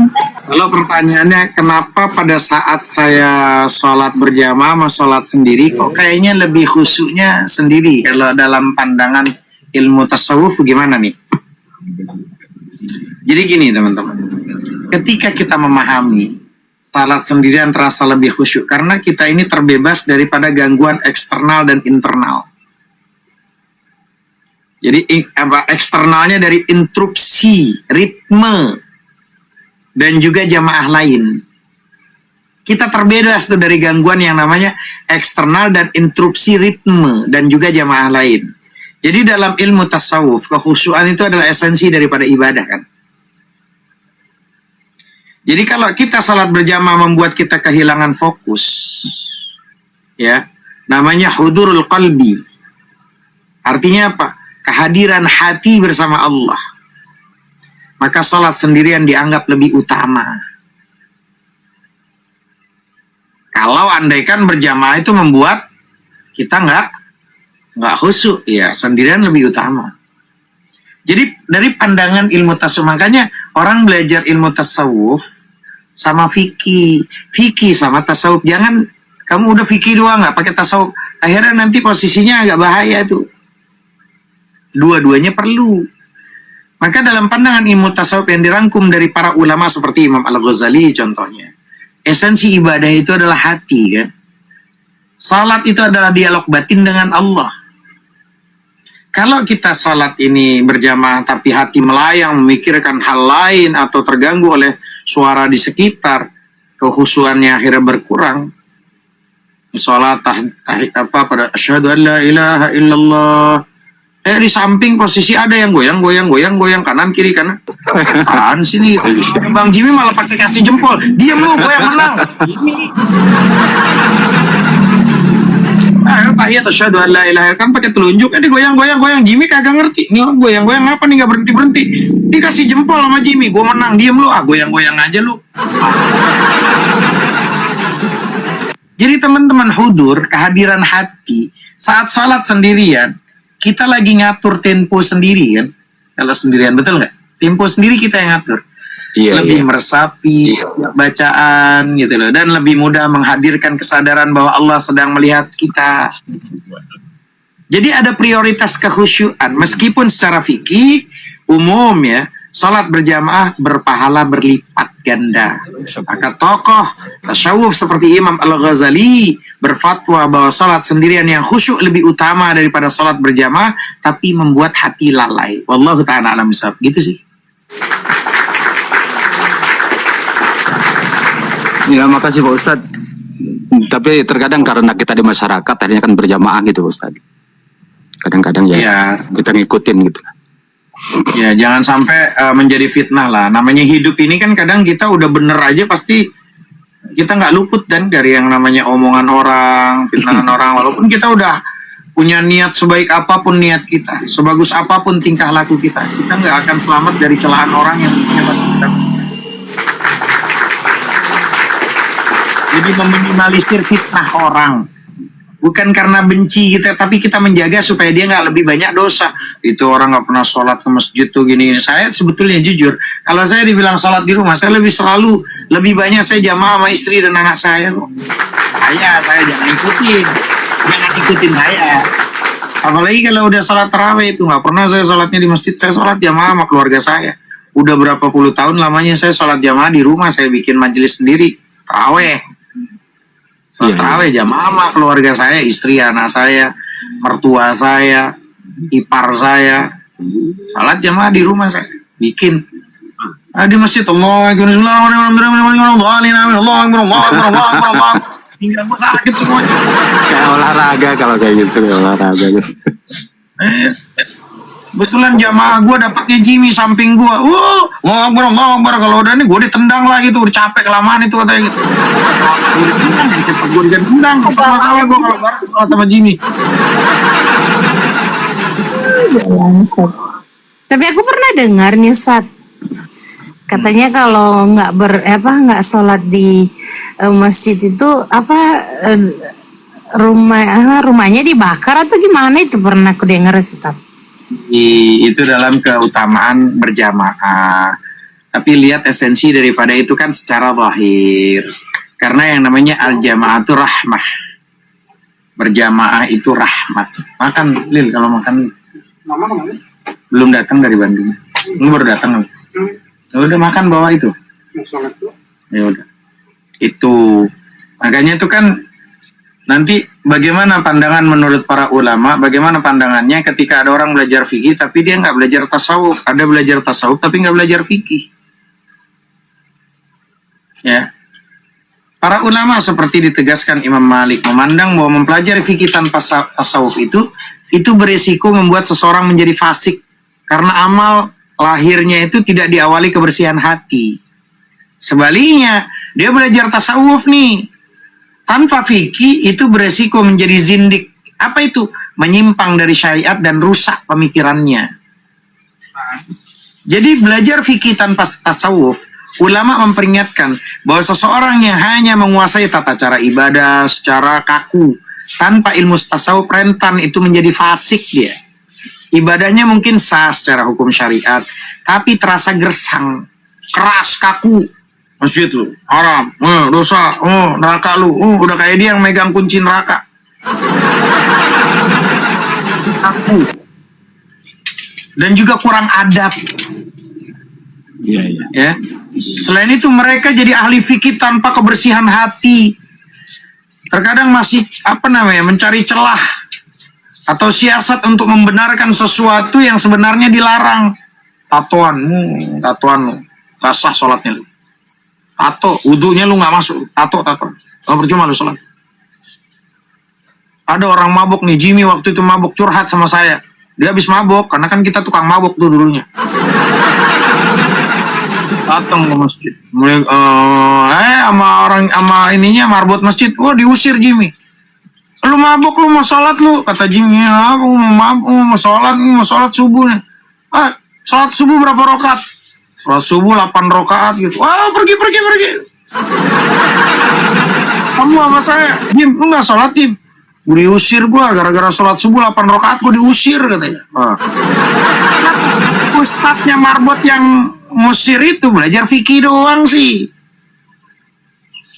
Kalau pertanyaannya kenapa pada saat saya sholat berjamaah sama sholat sendiri kok kayaknya lebih khusyuknya sendiri, kalau dalam pandangan ilmu tasawuf gimana nih? Jadi gini teman-teman, ketika kita memahami salat sendirian terasa lebih khusyuk karena kita ini terbebas daripada gangguan eksternal dan internal. Jadi eksternalnya dari interupsi, ritme, dan juga jamaah lain. Kita terbebas tuh dari gangguan yang namanya eksternal dan interupsi ritme dan juga jamaah lain. Jadi dalam ilmu tasawuf, kekhusyuan itu adalah esensi daripada ibadah kan. Jadi kalau kita salat berjamaah membuat kita kehilangan fokus, ya, namanya hudurul qalbi. Artinya apa? Kehadiran hati bersama Allah. Maka salat sendirian dianggap lebih utama. Kalau andaikan berjamaah itu membuat kita nggak khusyuk, ya sendirian lebih utama. Jadi dari pandangan ilmu tasawuf, makanya orang belajar ilmu tasawuf sama fikih, fikih sama tasawuf. Jangan kamu udah fikih doang nggak pakai tasawuf, akhirnya nanti posisinya agak bahaya tuh. Dua-duanya perlu. Maka dalam pandangan ilmu tasawuf yang dirangkum dari para ulama seperti Imam Al-Ghazali contohnya, esensi ibadah itu adalah hati kan. Salat itu adalah dialog batin dengan Allah. Kalau kita salat ini berjamaah tapi hati melayang memikirkan hal lain atau terganggu oleh suara di sekitar, kehusuannya akhirnya berkurang. Salat pada asyhadu an la ilaha illallah. Di samping posisi ada yang goyang kanan kiri kanan. Apaan sih nih? Bang Jimmy malah pakai kasih jempol. Diam lu, gue yang menang. Tahiyat asyhadu an la ilaha illallah kan pakai telunjuk. Dia goyang. Jimmy kagak ngerti. Ini orang goyang apa nih, enggak berhenti. Dikasih jempol sama Jimmy, gue menang. Diam lu, goyang aja lu. Jadi teman-teman hudur, kehadiran hati saat salat sendirian, kita lagi ngatur tempo sendiri kan. Kalau sendirian, betul nggak? Tempo sendiri kita yang ngatur. Iya, Lebih iya. meresapi bacaan gitu loh, dan lebih mudah menghadirkan kesadaran bahwa Allah sedang melihat kita. Jadi ada prioritas kekhusyuan, meskipun secara fikih umum ya, salat berjamaah berpahala berlipat ganda. Maka tokoh tasawuf seperti Imam Al-Ghazali berfatwa bahwa salat sendirian yang khusyuk lebih utama daripada salat berjamaah, tapi membuat hati lalai. Wallahu ta'ala alam bisawab. Gitu sih. Ya, makasih Pak Ustadz. Tapi terkadang karena kita di masyarakat akhirnya kan berjamaah gitu Pak Ustadz. Kadang-kadang Iya. kita ngikutin gitu. Ya, jangan sampai menjadi fitnah lah. Namanya hidup ini kan kadang kita udah bener aja pasti kita nggak luput dan dari yang namanya omongan orang, fitnahan orang. Walaupun kita udah punya niat sebaik apapun niat kita, sebagus apapun tingkah laku kita nggak akan selamat dari celahan orang yang menyebabkan kita. Jadi meminimalisir fitnah orang. Bukan karena benci kita, tapi kita menjaga supaya dia nggak lebih banyak dosa. Itu orang nggak pernah sholat ke masjid tuh gini. Saya sebetulnya jujur, kalau saya dibilang sholat di rumah, saya lebih banyak saya jamaah sama istri dan anak saya kok. Saya jangan ikutin saya. Apalagi kalau udah sholat tarawih itu nggak pernah saya sholatnya di masjid, saya sholat jamaah sama keluarga saya. Udah berapa puluh tahun lamanya saya sholat jamaah di rumah, saya bikin majelis sendiri, tarawih. Sholat tarawih jamaah sama keluarga saya, istri, anak saya, mertua saya, ipar saya. Salat jamaah di rumah saya bikin. Di masjid Allah, hingga gue sakit semua. Kayak olahraga kalau kayak gitu, olahraga gitu. Betulan jamaah gue dapatnya Jimmy samping gue. Allah Akbar. Kalau udah nih gue ditendang lah gitu, udah capek kelamaan itu katanya gitu. Gue ditendang, yang cepet gue ditendang. Sama-sama gue kalau bareng sama Jimmy. Tapi aku pernah dengar nih Ustaz, katanya kalau nggak sholat di masjid itu rumahnya dibakar atau gimana, itu pernah aku dengar Ustaz. Itu dalam keutamaan berjamaah. Tapi lihat esensi daripada itu kan secara zahir. Karena yang namanya al-jamaah itu rahmah. Berjamaah itu rahmat. Makan, Lil, kalau makan. Mama kemana? Belum datang dari Bandung. Lu baru datang. Udah makan bawa itu. Ya udah. Itu. Makanya itu kan nanti bagaimana pandangan menurut para ulama, bagaimana pandangannya ketika ada orang belajar fikih tapi dia nggak belajar tasawuf, ada belajar tasawuf tapi nggak belajar fikih. Ya, para ulama seperti ditegaskan Imam Malik memandang bahwa mempelajari fikih tanpa tasawuf itu berisiko membuat seseorang menjadi fasik karena amal lahirnya itu tidak diawali kebersihan hati. Sebaliknya, dia belajar tasawuf nih tanpa fikih itu beresiko menjadi zindik. Apa itu? Menyimpang dari syariat dan rusak pemikirannya. Jadi belajar fikih tanpa tasawuf, ulama memperingatkan bahwa seseorang yang hanya menguasai tata cara ibadah secara kaku tanpa ilmu tasawuf rentan itu menjadi fasik dia. Ibadahnya mungkin sah secara hukum syariat, tapi terasa gersang, keras, kaku. masjid lu haram, dosa, neraka lu, udah kayak dia yang megang kunci neraka. Aku. Dan juga kurang adab. Iya, iya. Ya. Selain itu mereka jadi ahli fikih tanpa kebersihan hati. Terkadang masih mencari celah atau siasat untuk membenarkan sesuatu yang sebenarnya dilarang. Tatoan lu, gak sah sholatnya lu. Tato, wudunya lu gak masuk. Tato. Gak percuma lu sholat. Ada orang mabuk nih, Jimmy waktu itu mabuk curhat sama saya. Dia habis mabuk, karena kan kita tukang mabuk tuh dulunya. Datang ke masjid, sama ininya marbot masjid, diusir Jimmy. Lu mabuk, lu mau sholat lu, kata Jimmy. Aku mau mabuk, mau sholat subuh nih. Sholat subuh berapa rakaat? Sholat subuh 8 rakaat gitu. Pergi. Kamu sama saya, Jim, lu nggak sholat Jim? Gue diusir gara-gara sholat subuh 8 rakaat gue diusir katanya. Ustadznya marbot yang musir itu belajar fikih doang sih.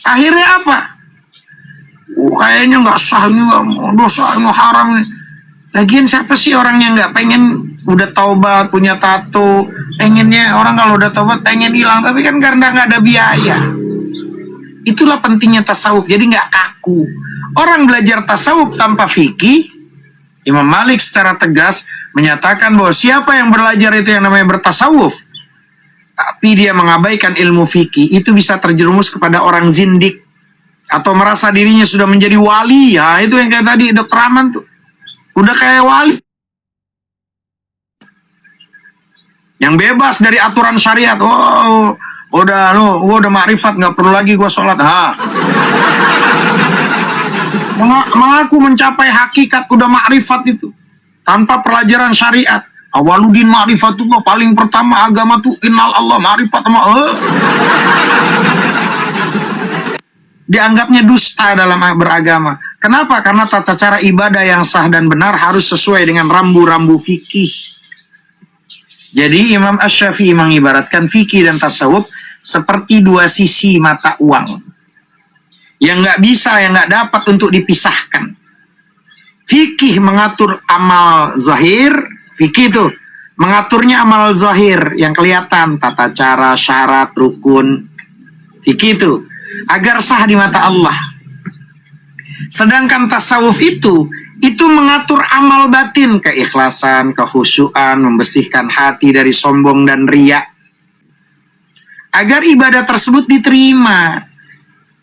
Akhirnya apa? Kayaknya nggak sah, ini dosa, ini haram. Lagian siapa sih orang yang nggak pengen udah taubat, punya tato, pengennya orang kalau udah taubat pengen hilang, tapi kan karena nggak ada biaya. Itulah pentingnya tasawuf, jadi nggak kaku. Orang belajar tasawuf tanpa fikih, Imam Malik secara tegas menyatakan bahwa siapa yang belajar itu yang namanya bertasawuf, tapi dia mengabaikan ilmu fikih, itu bisa terjerumus kepada orang zindik atau merasa dirinya sudah menjadi wali. Ya itu yang kayak tadi Dr. Rahman tuh, udah kayak wali yang bebas dari aturan syariat. Udah makrifat, nggak perlu lagi gue sholat. Mengaku mencapai hakikat udah makrifat itu tanpa pelajaran syariat. Awaludin ma'rifatullah, paling pertama agama tuh kenal Allah, ma'rifat sama dianggapnya dusta dalam beragama. Kenapa? Karena tata cara ibadah yang sah dan benar harus sesuai dengan rambu-rambu fikih. Jadi Imam Asy-Syafi'i mengibaratkan fikih dan tasawuf seperti dua sisi mata uang yang nggak dapat untuk dipisahkan. Fikih mengatur amal zahir, fikih itu mengaturnya amal zahir yang kelihatan, tata cara, syarat, rukun. Fikih itu agar sah di mata Allah. Sedangkan tasawuf itu mengatur amal batin, keikhlasan, kekhusyuan, membersihkan hati dari sombong dan riya, agar ibadah tersebut diterima.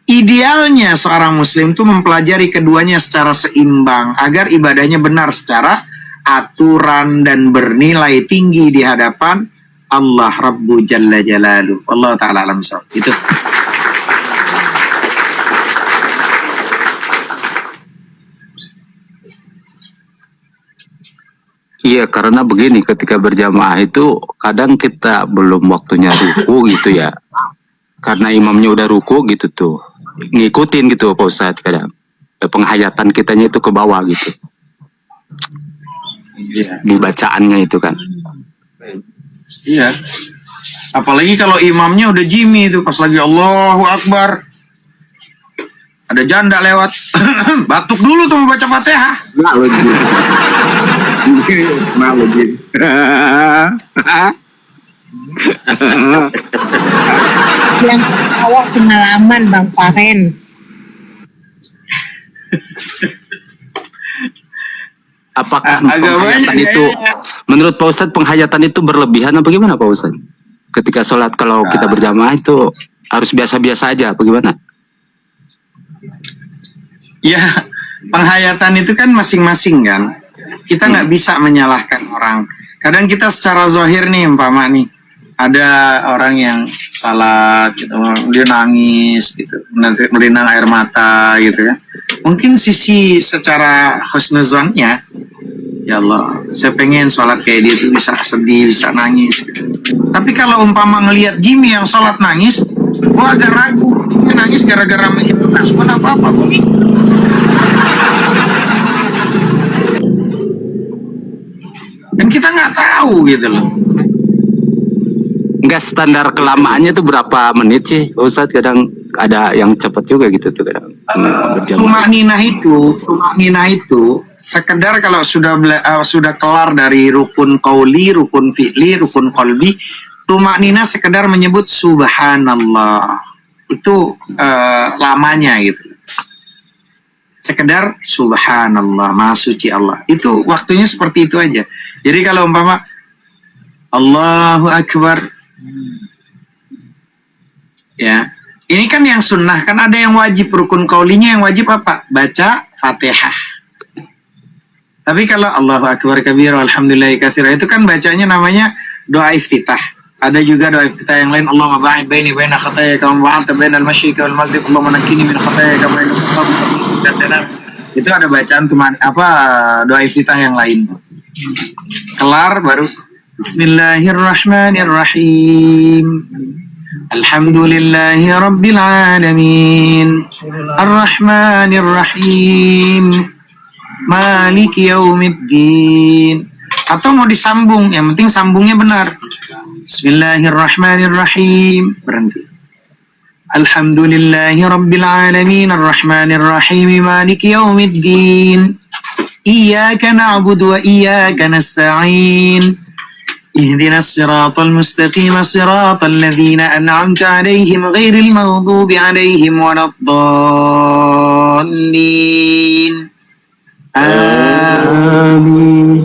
Idealnya seorang muslim itu mempelajari keduanya secara seimbang agar ibadahnya benar secara aturan dan bernilai tinggi di hadapan Allah Rabbu Jalla Jalaluh. Allah Ta'ala alam sawab. Itu. Iya, karena begini, ketika berjamaah itu kadang kita belum waktunya ruku gitu ya. Karena imamnya udah ruku gitu tuh, ngikutin gitu Pak Ustadz kadang. Penghayatan kitanya itu ke bawah gitu. Di bacaannya itu kan. Iya. Apalagi kalau imamnya udah jimi itu pas lagi Allahu Akbar. Ada janda lewat. Batuk dulu tuh membaca Fatihah. Yang awak pengalaman Bang Faren. Apakah Agak penghayatan banyak, itu, ya. menurut Pak Ustadz penghayatan itu berlebihan apa gimana Pak Ustadz? Ketika sholat kalau kita berjamaah itu harus biasa-biasa aja, bagaimana? Ya, penghayatan itu kan masing-masing kan. Kita nggak bisa menyalahkan orang. Kadang kita secara zahir nih, umpama nih, ada orang yang salat, gitu, dia nangis, gitu, melinang air mata, gitu ya. Mungkin sisi secara husnuzonnya, ya Allah, saya pengen sholat kayak dia tuh bisa sedih, bisa nangis. Gitu. Tapi kalau umpama ngelihat Jimmy yang sholat nangis, gua agak ragu, dia nangis gara-gara menghipnotis, bukan apa-apa, gua dan kita nggak tahu gitu loh. Enggak standar kelamaannya tuh berapa menit sih Ustadz? Kadang ada yang cepat juga gitu tuh kadang. Tumak ninah itu sekedar kalau sudah kelar dari rukun qauli, rukun fi'li, rukun qalbi, tumak ninah sekedar menyebut subhanallah. Itu lamanya gitu. Sekedar subhanallah, maha suci Allah. Itu waktunya seperti itu aja. Jadi kalau umpama Allahu Akbar, ya, ini kan yang sunnah, kan ada yang wajib, rukun kaulinya yang wajib apa? Baca Fatihah. Tapi kalau Allahu Akbar kabir walhamdulillahi katsira itu kan bacanya namanya doa iftitah. Ada juga doa iftitah yang lain, Allahumma ba'id baini baina khataaya kama ba'adta bainal masyriqi wal maghrib, Allahumma naqqini min khataaya kama bainal. Itu ada bacaan teman doa iftitah yang lain. Kelar baru Bismillahirrahmanirrahim. Alhamdulillahi rabbil alamin. Arrahmanirrahim. Maliki yaumiddin. Atau mau disambung, yang penting sambungnya benar. Bismillahirrahmanirrahim. Berhenti. Alhamdulillahi rabbil alamin. Arrahmanirrahim. Maliki yaumiddin. Iyyaka na'budu wa iyyaka nasta'in. اهدنا الصراط المستقيم صراط الذين أنعمت عليهم غير المغضوب عليهم ولا الضالين آمين.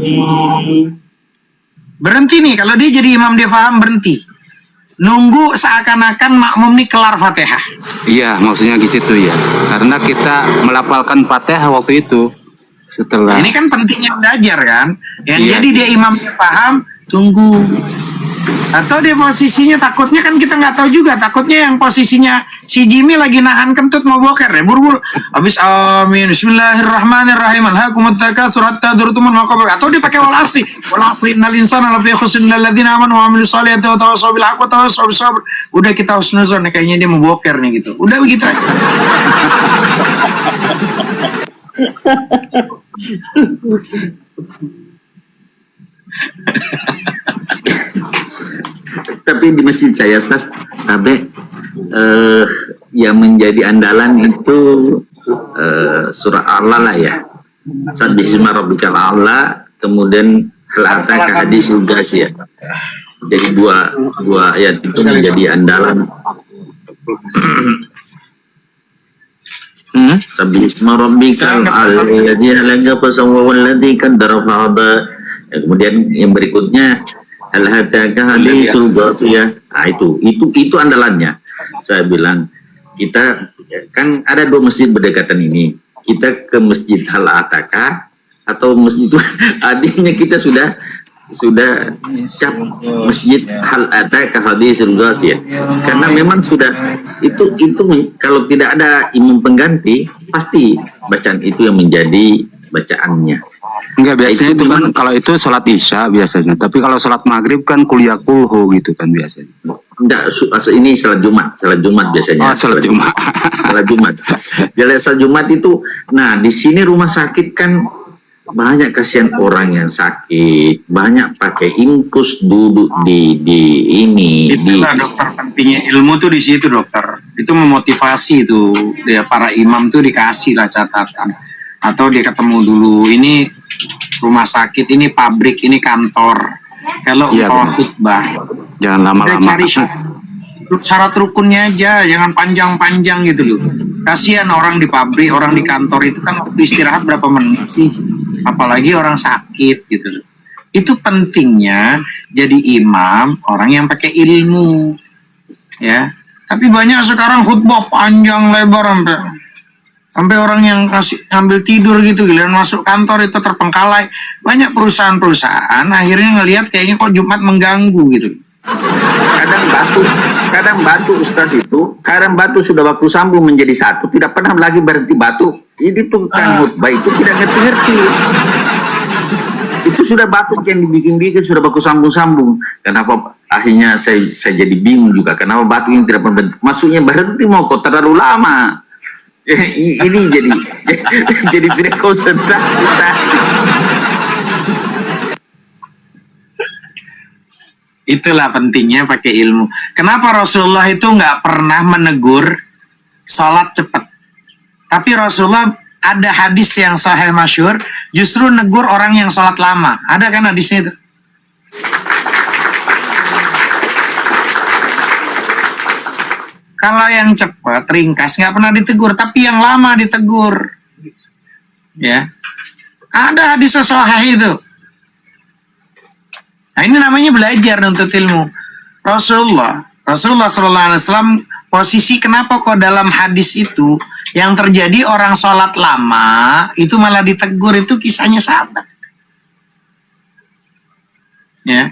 Berhenti nih, kalau dia jadi imam dia paham berhenti. Nunggu seakan-akan makmum nih kelar Fatihah. Iya, maksudnya di situ ya. Karena kita melafalkan Fatihah waktu itu setelah. Ini kan pentingnya belajar kan. Iya. Jadi dia imam dia paham, tunggu. Atau dia posisinya takutnya kan kita nggak tahu juga, takutnya yang posisinya si Jimmy lagi nahan kentut mau boker ya, buru-buru habis amin bismillahirrahmanirrahim alhaakumut takatsur hatta zurtumul maqabir, atau dia pakai wal asri innal insana lafi khusr illal ladzina amanu wa amilus solihati wa tawassaw bil haqqi wa tawassaw bis sabr. Udah kita husnuzon kayaknya dia mau boker nih gitu, udah begitu aja. Tapi di masjid saya Ustaz, yang menjadi andalan itu surah Allah lah ya. Sabbihima rabbikal a'la, kemudian hal ataka hadisul ghasyiah. Jadi dua ayat itu menjadi andalan. Sabbihima rabbikal a'la alladzi khalaqa fasawwa walladzi qaddara fahada. Kemudian yang berikutnya al-hataka hadisul ghasyiah. Nah, itu andalannya. Saya bilang kita kan ada dua masjid berdekatan ini. Kita ke masjid Al-Ataka atau masjid adiknya kita sudah cap masjid Al-Ataka hadisul ghasyiah. Karena memang sudah itu kalau tidak ada imam pengganti pasti bacaan itu yang menjadi bacaannya. Enggak, biasanya itu kan kalau itu sholat isya biasanya, tapi kalau sholat maghrib kan kuliah kulhu gitu kan biasanya. Enggak, ini salat Jumat biasanya. Oh, salat Jumat. Salat Jumat. Jadi salat Jumat itu, nah di sini rumah sakit kan banyak kasihan orang yang sakit, banyak pakai infus duduk di ini. Itulah dokter pentingnya ilmu tuh di situ dokter. Itu memotivasi tuh dia para imam tuh dikasih lah catatan. Atau dia ketemu dulu, ini rumah sakit, ini pabrik, ini kantor. Kalau khutbah, jangan lama-lama. Cari syarat rukunnya aja, jangan panjang-panjang gitu loh. Kasihan orang di pabrik, orang di kantor itu kan waktu istirahat berapa menit sih? Apalagi orang sakit gitu loh. Itu pentingnya jadi imam orang yang pakai ilmu, ya. Tapi banyak sekarang khutbah panjang lebar sampai orang yang ambil tidur gitu, giliran masuk kantor itu terpengkalai. Banyak perusahaan-perusahaan akhirnya ngelihat kayaknya kok Jumat mengganggu gitu. Kadang batu Ustaz itu, kadang batu sudah baku sambung menjadi satu, tidak pernah lagi berhenti batu. Ini tuh kan khutbah itu tidak ngerti-ngerti. Itu sudah batu yang dibikin-bikin, sudah baku sambung-sambung. Kenapa akhirnya saya jadi bingung juga, kenapa batu yang tidak pernah berhenti. Maksudnya berhenti mau kok terlalu lama. Ini jadi tidak konsentrasi. Itulah pentingnya pakai ilmu. Kenapa Rasulullah itu nggak pernah menegur sholat cepat? Tapi Rasulullah ada hadis yang sahih masyhur, justru negur orang yang sholat lama. Ada kan hadisnya itu? Kalau yang cepat, ringkas, nggak pernah ditegur. Tapi yang lama ditegur. Ya, ada hadis sahih itu. Nah, ini namanya belajar untuk ilmu. Rasulullah SAW posisi kenapa kok dalam hadis itu yang terjadi orang sholat lama itu malah ditegur, itu kisahnya sahabat. Ya,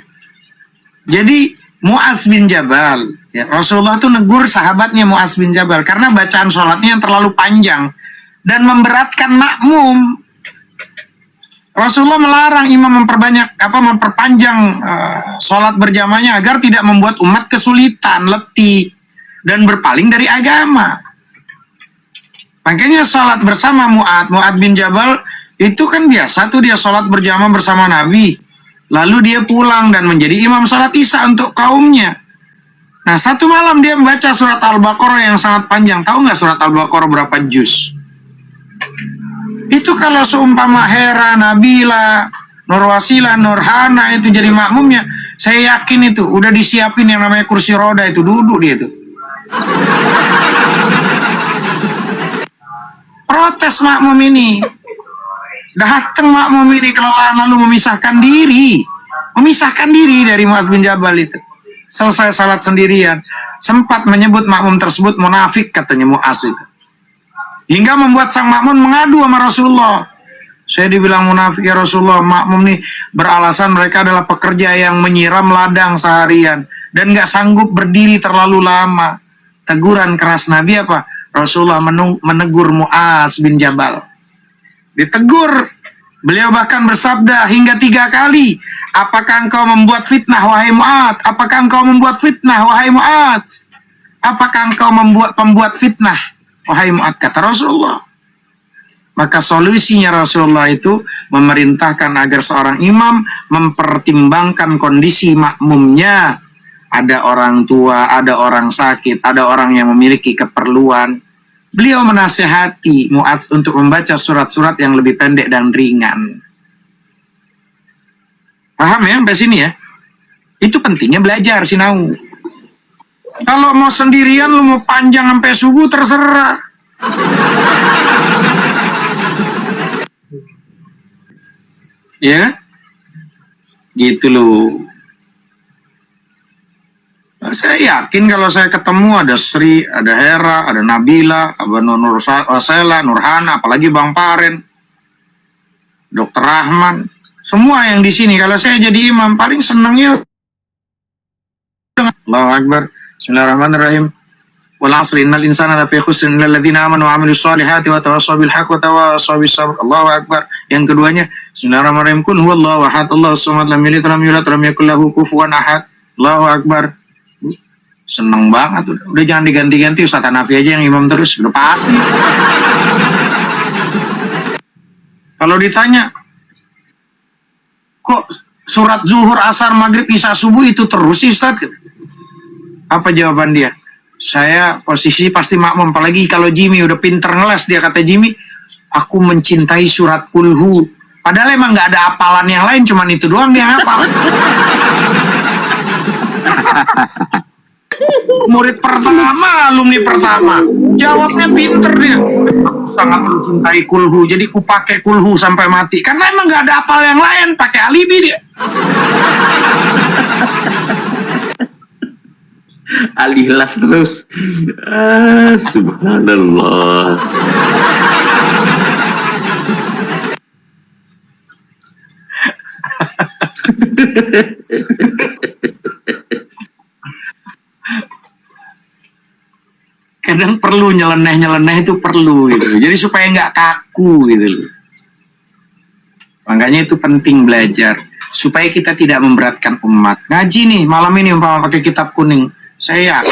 jadi Mu'adz bin Jabal, ya, Rasulullah tuh negur sahabatnya Mu'adz bin Jabal karena bacaan sholatnya yang terlalu panjang dan memberatkan makmum. Rasulullah melarang imam memperpanjang sholat berjamaahnya agar tidak membuat umat kesulitan, letih, dan berpaling dari agama. Makanya sholat bersama Mu'adz bin Jabal itu kan biasa tuh, dia sholat berjamaah bersama Nabi. Lalu dia pulang dan menjadi imam sholat isya untuk kaumnya. Nah, satu malam dia membaca surat Al-Baqarah yang sangat panjang. Tahu nggak surat Al-Baqarah berapa juz? Itu kalau seumpama Hera, Nabila, Nurwasila, Nurhana itu jadi makmumnya, saya yakin itu udah disiapin yang namanya kursi roda itu, duduk dia itu. Protes makmum ini. Datang makmum ini kelelahan lalu memisahkan diri dari Mu'adz bin Jabal itu. Selesai salat sendirian, sempat menyebut makmum tersebut munafik, katanya Mu'adz itu. Hingga membuat sang makmum mengadu sama Rasulullah. Saya dibilang munafik ya Rasulullah, makmum nih beralasan mereka adalah pekerja yang menyiram ladang seharian dan gak sanggup berdiri terlalu lama. Teguran keras Nabi apa? Rasulullah menegur Mu'adz bin Jabal. Ditegur. Beliau bahkan bersabda hingga 3 kali. Apakah engkau membuat fitnah wahai Mu'adz? Apakah engkau membuat fitnah wahai Mu'adz? Apakah engkau pembuat fitnah wahai Mu'adz? Kata Rasulullah. Maka solusinya Rasulullah itu memerintahkan agar seorang imam mempertimbangkan kondisi makmumnya. Ada orang tua, ada orang sakit, ada orang yang memiliki keperluan. Beliau menasihati Mu'adz untuk membaca surat-surat yang lebih pendek dan ringan. Paham ya sampai sini ya? Itu pentingnya belajar sinau. Kalau mau sendirian, lu mau panjang sampai subuh, terserah. Ya, gitu loh. Saya yakin kalau saya ketemu ada Sri, ada Hera, ada Nabila, ada Nurwasila, Nurhana, apalagi Bang Paren, Dr. Rahman, semua yang di sini. Kalau saya jadi imam, paling senangnya Allahu Akbar, Bismillahirrahmanirrahim. Wal 'asri innal insana lafi khusr illal ladzina amanu wa 'amilus solihati wa tawassaw bil haqqi wa tawassaw bis sabr. Allahu Akbar. Yang keduanya, Bismillahirrahmanirrahim. Qul huwallahu ahad, Allahus samad, lam yalid wa lam yulad wa lam yakul lahu kufuwan ahad. Allahu Akbar. Seneng banget. Udah jangan diganti-ganti, Ustaz Hanafi aja yang imam terus. Udah pasti. Kalau ditanya, kok surat zuhur, asar, maghrib, isya, subuh itu terus sih Ustaz? Apa jawaban dia? Saya posisi pasti makmum, apalagi kalau Jimmy udah pinter ngeles, dia kata Jimmy, aku mencintai surat kulhu. Padahal emang nggak ada hafalan yang lain, cuman itu doang dia hafal. Murid pertama, alumni pertama, jawabnya pinter dia. Aku sangat mencintai kulhu, jadi ku pakai kulhu sampai mati. Karena emang nggak ada hafal yang lain, pakai alibi dia. Al-Ikhlas terus. Subhanallah. Kadang perlu nyeleneh itu perlu gitu. Jadi supaya nggak kaku gitu loh. Makanya itu penting belajar supaya kita tidak memberatkan umat. Ngaji nih malam ini umpama pakai kitab kuning, saya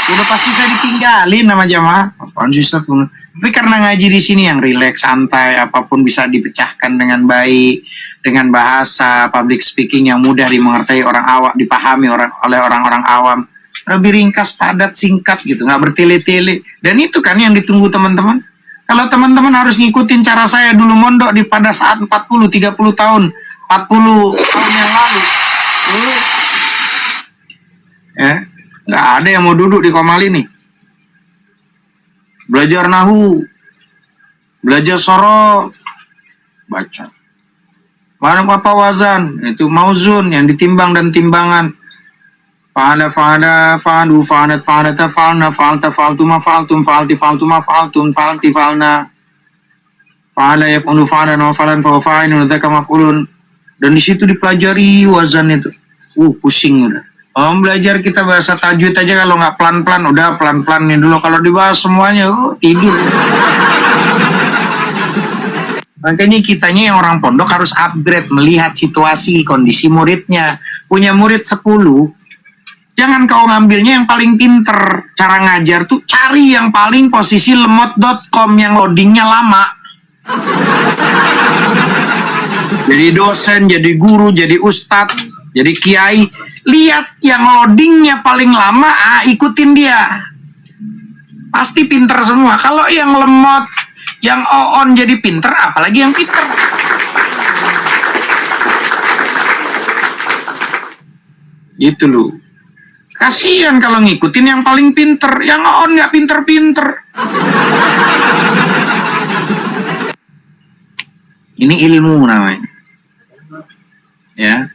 udah pasti saya ditinggalin sama jamaah. Apaan sih Ustaz? Tapi karena ngaji di sini yang rileks, santai, apapun bisa dipecahkan dengan baik. dengan bahasa public speaking yang mudah dimengerti orang awam, dipahami oleh orang-orang awam. Lebih ringkas, padat, singkat gitu, nggak bertele-tele. Dan itu kan yang ditunggu teman-teman. Kalau teman-teman harus ngikutin cara saya dulu mondok pada saat 40-30 tahun, 40 tahun yang lalu. Ya, nggak ada yang mau duduk di Komal ini. Belajar nahu, belajar sorot, baca. Apa wazan? Itu mauzun yang ditimbang dan timbangan. Fa'ala fa'alu fa'alat fa'alata fa'alna fa'alta fa'altu ma fa'altum fa'alti fa'altu ma fa'altum fa'alti fa'alna. Fa'ala yaf'alu fa'alan wa fa'alan fa fa'ilun dzaka maf'ulun. Dan di situ dipelajari wazan itu. Pusing udah. Belajar kita bahasa tajwid aja kalau nggak pelan-pelan, udah pelan-pelan nih dulu. Kalau dibahas semuanya, tidur. Makanya kitanya yang orang pondok harus upgrade, melihat situasi, kondisi muridnya. Punya murid 10, jangan kau ngambilnya yang paling pinter. Cara ngajar tuh cari yang paling posisi lemot.com yang loadingnya lama. Jadi dosen, jadi guru, jadi ustadz, jadi kiai. Lihat yang loadingnya paling lama, ikutin dia. Pasti pinter semua. Kalau yang lemot, yang on jadi pinter, apalagi yang pinter. Gitu loh. Kasihan kalau ngikutin yang paling pinter, yang on nggak pinter-pinter. Ini ilmu namanya. Ya.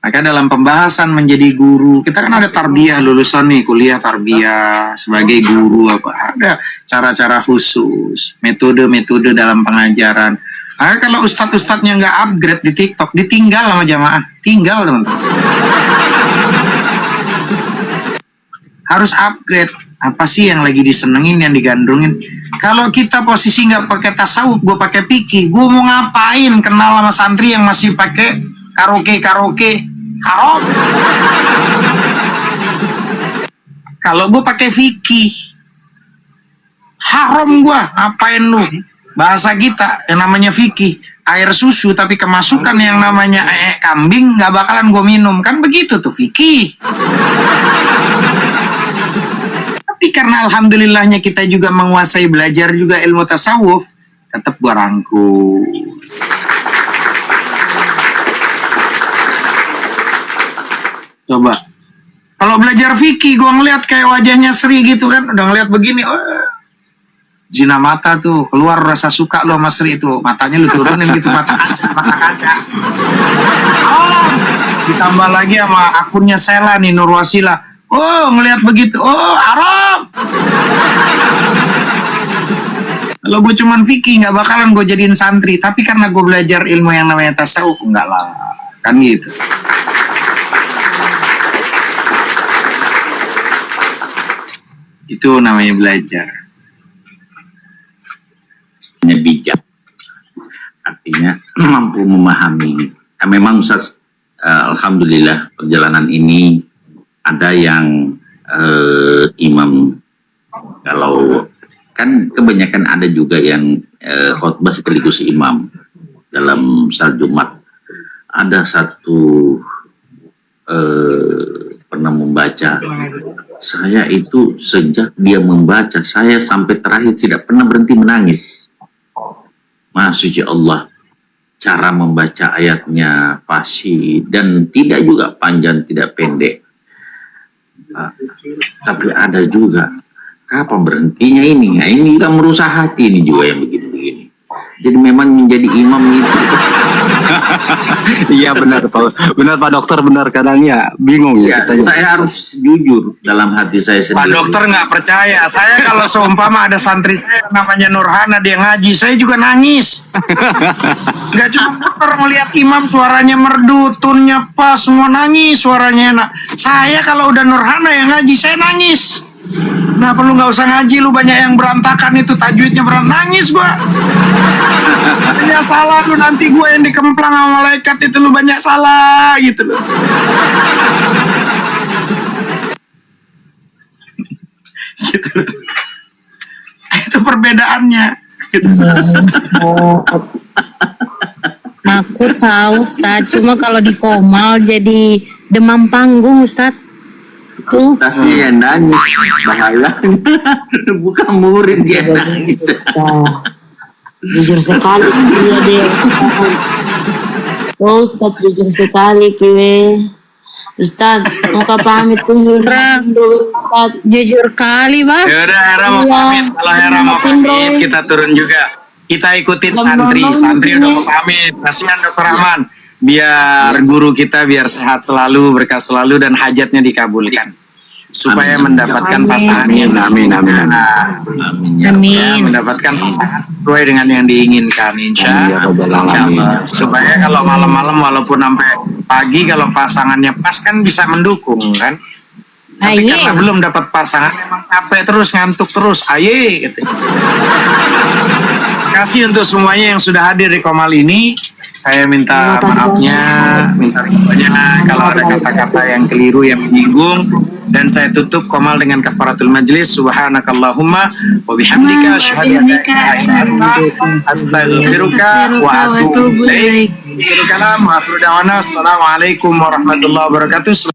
Maka dalam pembahasan menjadi guru, kita kan ada tarbiyah, lulusan nih kuliah tarbiyah sebagai guru, apa ada cara-cara khusus, metode-metode dalam pengajaran. Nah, kalau ustadz-ustadznya nggak upgrade di TikTok, ditinggal sama jamaah, tinggal teman-teman. Harus upgrade. Apa sih yang lagi disenengin, yang digandrungin? Kalau kita posisi nggak pakai tasawuf, gue pakai fikih, gue mau ngapain kenal sama santri yang masih pakai karaoke? Haram. Kalau gue pakai fikih, haram gue. Apain lu? Bahasa kita yang namanya fikih, air susu tapi kemasukan yang namanya kambing, nggak bakalan gue minum. Kan begitu tuh fikih. Tapi karena alhamdulillahnya kita juga menguasai, belajar juga ilmu tasawuf, tetap gue rangkul. Coba, kalau belajar fikih, gue ngeliat kayak wajahnya Sri gitu kan, udah ngeliat begini, zina mata tuh, keluar rasa suka lo sama Sri itu, matanya lu turunin gitu, mata kaca. Ditambah lagi sama akunnya Sela nih, Nurwasila. Ngeliat begitu, haram. Kalau gue cuman fikih, nggak bakalan gue jadiin santri, tapi karena gue belajar ilmu yang namanya tasawuf, enggak lah, kan gitu. Itu namanya belajar. Bijak, artinya mampu memahami. Memang Ustaz, alhamdulillah perjalanan ini ada yang imam, kalau kan kebanyakan ada juga yang khotbah sekaligus imam dalam salat Jumat. Ada satu pernah membaca, saya itu sejak dia membaca, saya sampai terakhir tidak pernah berhenti menangis. Maha suci Allah, cara membaca ayatnya fasih dan tidak juga panjang, tidak pendek. Tapi ada juga, kapan berhentinya ini? Nah, ini juga merusak hati ini juga yang begini-begini. Jadi memang menjadi imam itu. Iya benar Pak Dokter, benar, kadang ya bingung ya. Saya harus jujur dalam hati saya sendiri. Pak Dokter nggak percaya. Saya kalau seumpama ada santri saya namanya Nurhana, dia ngaji, saya juga nangis. Nggak cuma dokter melihat imam suaranya merdu, tunnya pas, semua nangis, suaranya enak. Saya kalau udah Nurhana yang ngaji, saya nangis. Nah, perlu nggak usah ngaji, lu banyak yang berantakan itu, tajwidnya nangis gua. Banyak salah lu, nanti gue yang dikemplang sama malaikat itu, lu banyak salah gitu loh. Gitu loh. Itu perbedaannya gitu. Aku tahu Ustaz, cuma kalau di Komal jadi demam panggung Ustaz. Tuh. Kasihan nangis, bahaya. Bukan murid dia nangis. Jujur sekali dia deh Ustaz. Oh Ustaz jujur sekali kiwe. Ustaz, muka pamit dulu. Ustaz. Jujur kali, Bang. Ya udah, Hera mau Iya. pamit. Kalau Hera mau pamit, kita turun juga. Kita ikutin santri. Santri udah mau pamit. Kasihan Dr. Rahman. Biar guru kita biar sehat selalu, berkah selalu, dan hajatnya dikabulkan. Supaya Amin. mendapatkan Amin. pasangannya. Amin, amin, amin. Amin ya. Ya, Amin. mendapatkan pasangan sesuai dengan yang diinginkan, insya Amin ya Rabbal Insya Allah. Alamin. Supaya kalau malam-malam walaupun sampai pagi, kalau pasangannya pas kan bisa mendukung kan. Tapi Aye. karena belum dapat pasangan, emang capek terus, ngantuk terus, aye gitu. Terima kasih untuk semuanya yang sudah hadir di Komal ini. Saya minta Terima kasih maafnya, minta ridhonya kalau ada kata-kata yang keliru yang menyinggung. Dan saya tutup Komal dengan kafaratul majlis. Subhanakallahumma wa bihamdika asyhadu an la ilaha illa anta astaghfiruka wa atubu ilaik. Assalamualaikum warahmatullahi wabarakatuh.